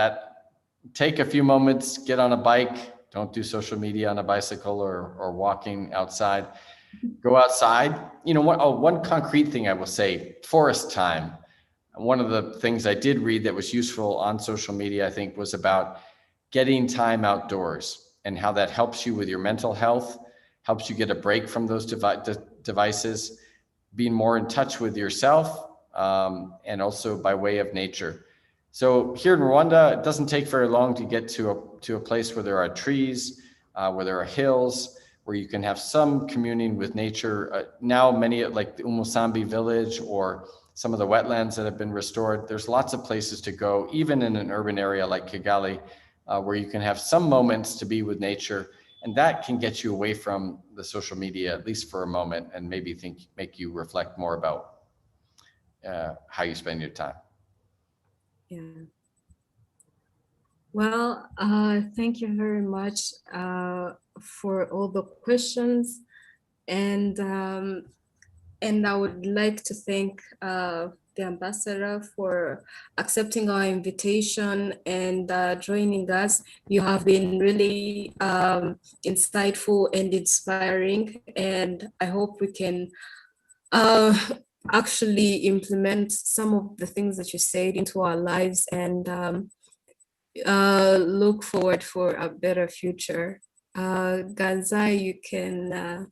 take a few moments, get on a bike. Don't do social media on a bicycle or walking outside. Go outside. One concrete thing I will say, forest time. One of the things I did read that was useful on social media, I think, was about getting time outdoors and how that helps you with your mental health, helps you get a break from those devices, being more in touch with yourself, and also by way of nature. So here in Rwanda, it doesn't take very long to get to a place where there are trees, where there are hills, where you can have some communing with nature. Now many, like the Umusambi village or some of the wetlands that have been restored, there's lots of places to go, even in an urban area like Kigali, where you can have some moments to be with nature. And that can get you away from the social media, at least for a moment, and maybe make you reflect more about how you spend your time. Yeah. Well, thank you very much for all the questions, and I would like to thank the ambassador for accepting our invitation and joining us. You have been really insightful and inspiring, and I hope we can actually implement some of the things that you said into our lives, and look forward for a better future. Ganza, you can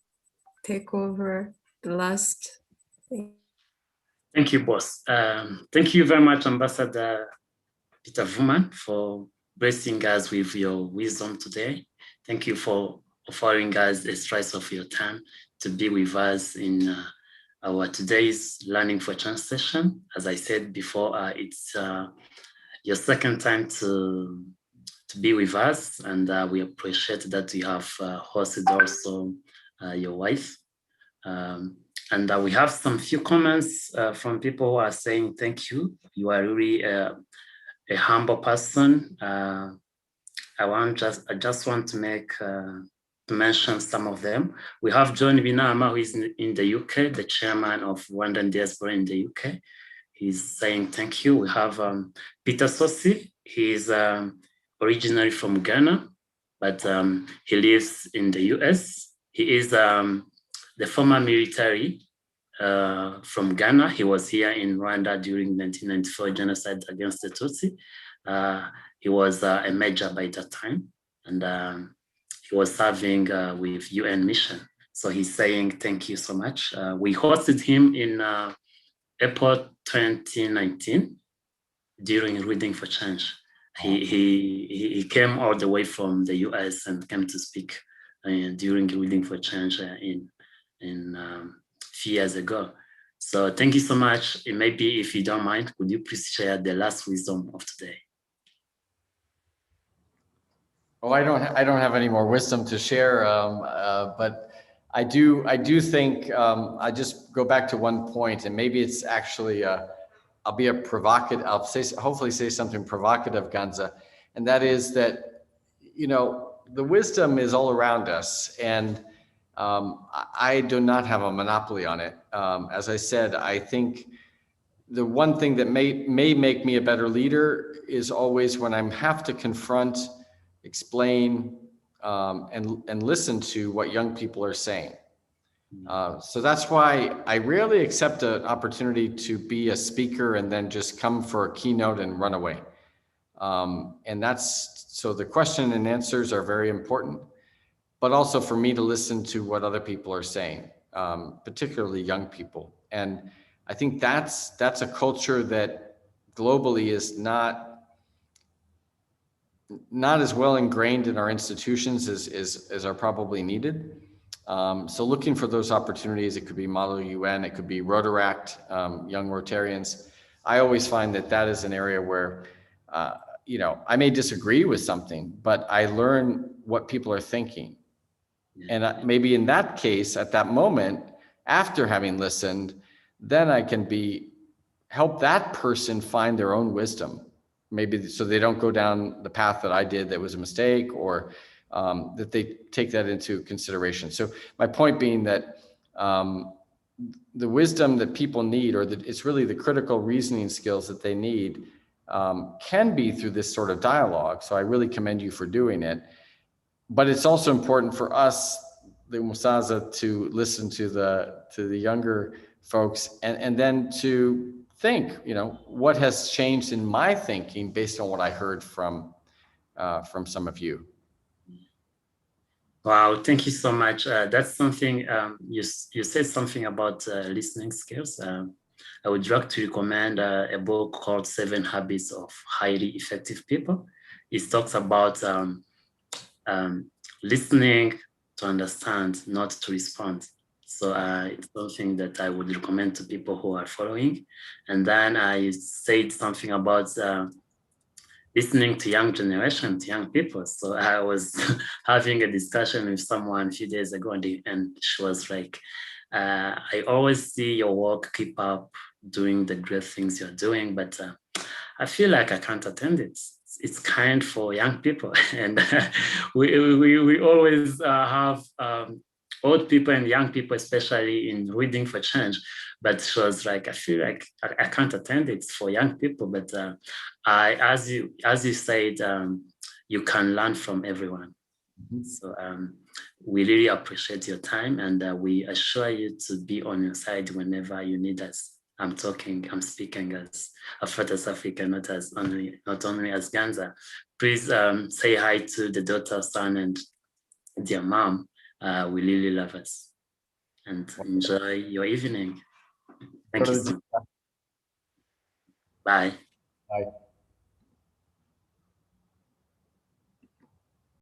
take over the last thing. Thank you, boss. Thank you very much, Ambassador Peter Vuman, for blessing us with your wisdom today. Thank you for offering us the stress of your time to be with us in our today's Learning for Change session. As I said before, it's your second time to be with us, and we appreciate that you have hosted also your wife. And we have some few comments from people who are saying thank you. You are really a humble person. I just want to make to mention some of them. We have John Binama, who is in the UK, the chairman of Rwandan Diaspora in the UK. He's saying thank you. We have Peter Sosi. He's originally from Ghana, but he lives in the US. He is the former military from Ghana. He was here in Rwanda during 1994 genocide against the Tutsi. He was a major by that time, and he was serving with UN mission. So he's saying thank you so much. We hosted him in April 2019 during Reading for Change. He came all the way from the US and came to speak during Reading for Change in few years ago. So thank you so much. And maybe if you don't mind, could you please share the last wisdom of today? Oh, I don't have any more wisdom to share, but I do think I just go back to one point, and maybe it's actually I'll be a provocative. I'll hopefully say something provocative, Ganza, and that is that, you know, the wisdom is all around us, and I do not have a monopoly on it. As I said, I think the one thing that may make me a better leader is always when I have to confront, explain, and listen to what young people are saying. So that's why I rarely accept an opportunity to be a speaker and then just come for a keynote and run away. And so the question and answers are very important, but also for me to listen to what other people are saying, particularly young people. And I think that's a culture that globally is not as well ingrained in our institutions as are probably needed. So looking for those opportunities, it could be Model UN, it could be Rotaract, Young Rotarians. I always find that is an area where, you know, I may disagree with something, but I learn what people are thinking. And maybe in that case, at that moment, after having listened, then I can help that person find their own wisdom, maybe so they don't go down the path that I did that was a mistake, or that they take that into consideration. So my point being that the wisdom that people need, or it's really the critical reasoning skills that they need, can be through this sort of dialogue. So I really commend you for doing it. But it's also important for us, the Musaza, to listen to the younger folks, and then to think, you know, what has changed in my thinking based on what I heard from some of you. Wow, thank you so much. That's something you said something about listening skills. I would like to recommend a book called 7 Habits of Highly Effective People. It talks about listening to understand, not to respond. So it's something that I would recommend to people who are following. And then I said something about listening to young generation, to young people. So I was having a discussion with someone a few days ago, and she was like, I always see your work, keep up doing the great things you're doing, but I feel like I can't attend it. It's kind for young people. And we always have old people and young people, especially in Reading for Change. But she was like, I feel like I can't attend it for young people. But as you said, you can learn from everyone. Mm-hmm. So we really appreciate your time, and we assure you to be on your side whenever you need us. I'm speaking as a South African, not only as Ganza. Please say hi to the daughter, son, and their mom. We really love us, and enjoy your evening. Thank you so much. Bye. Bye.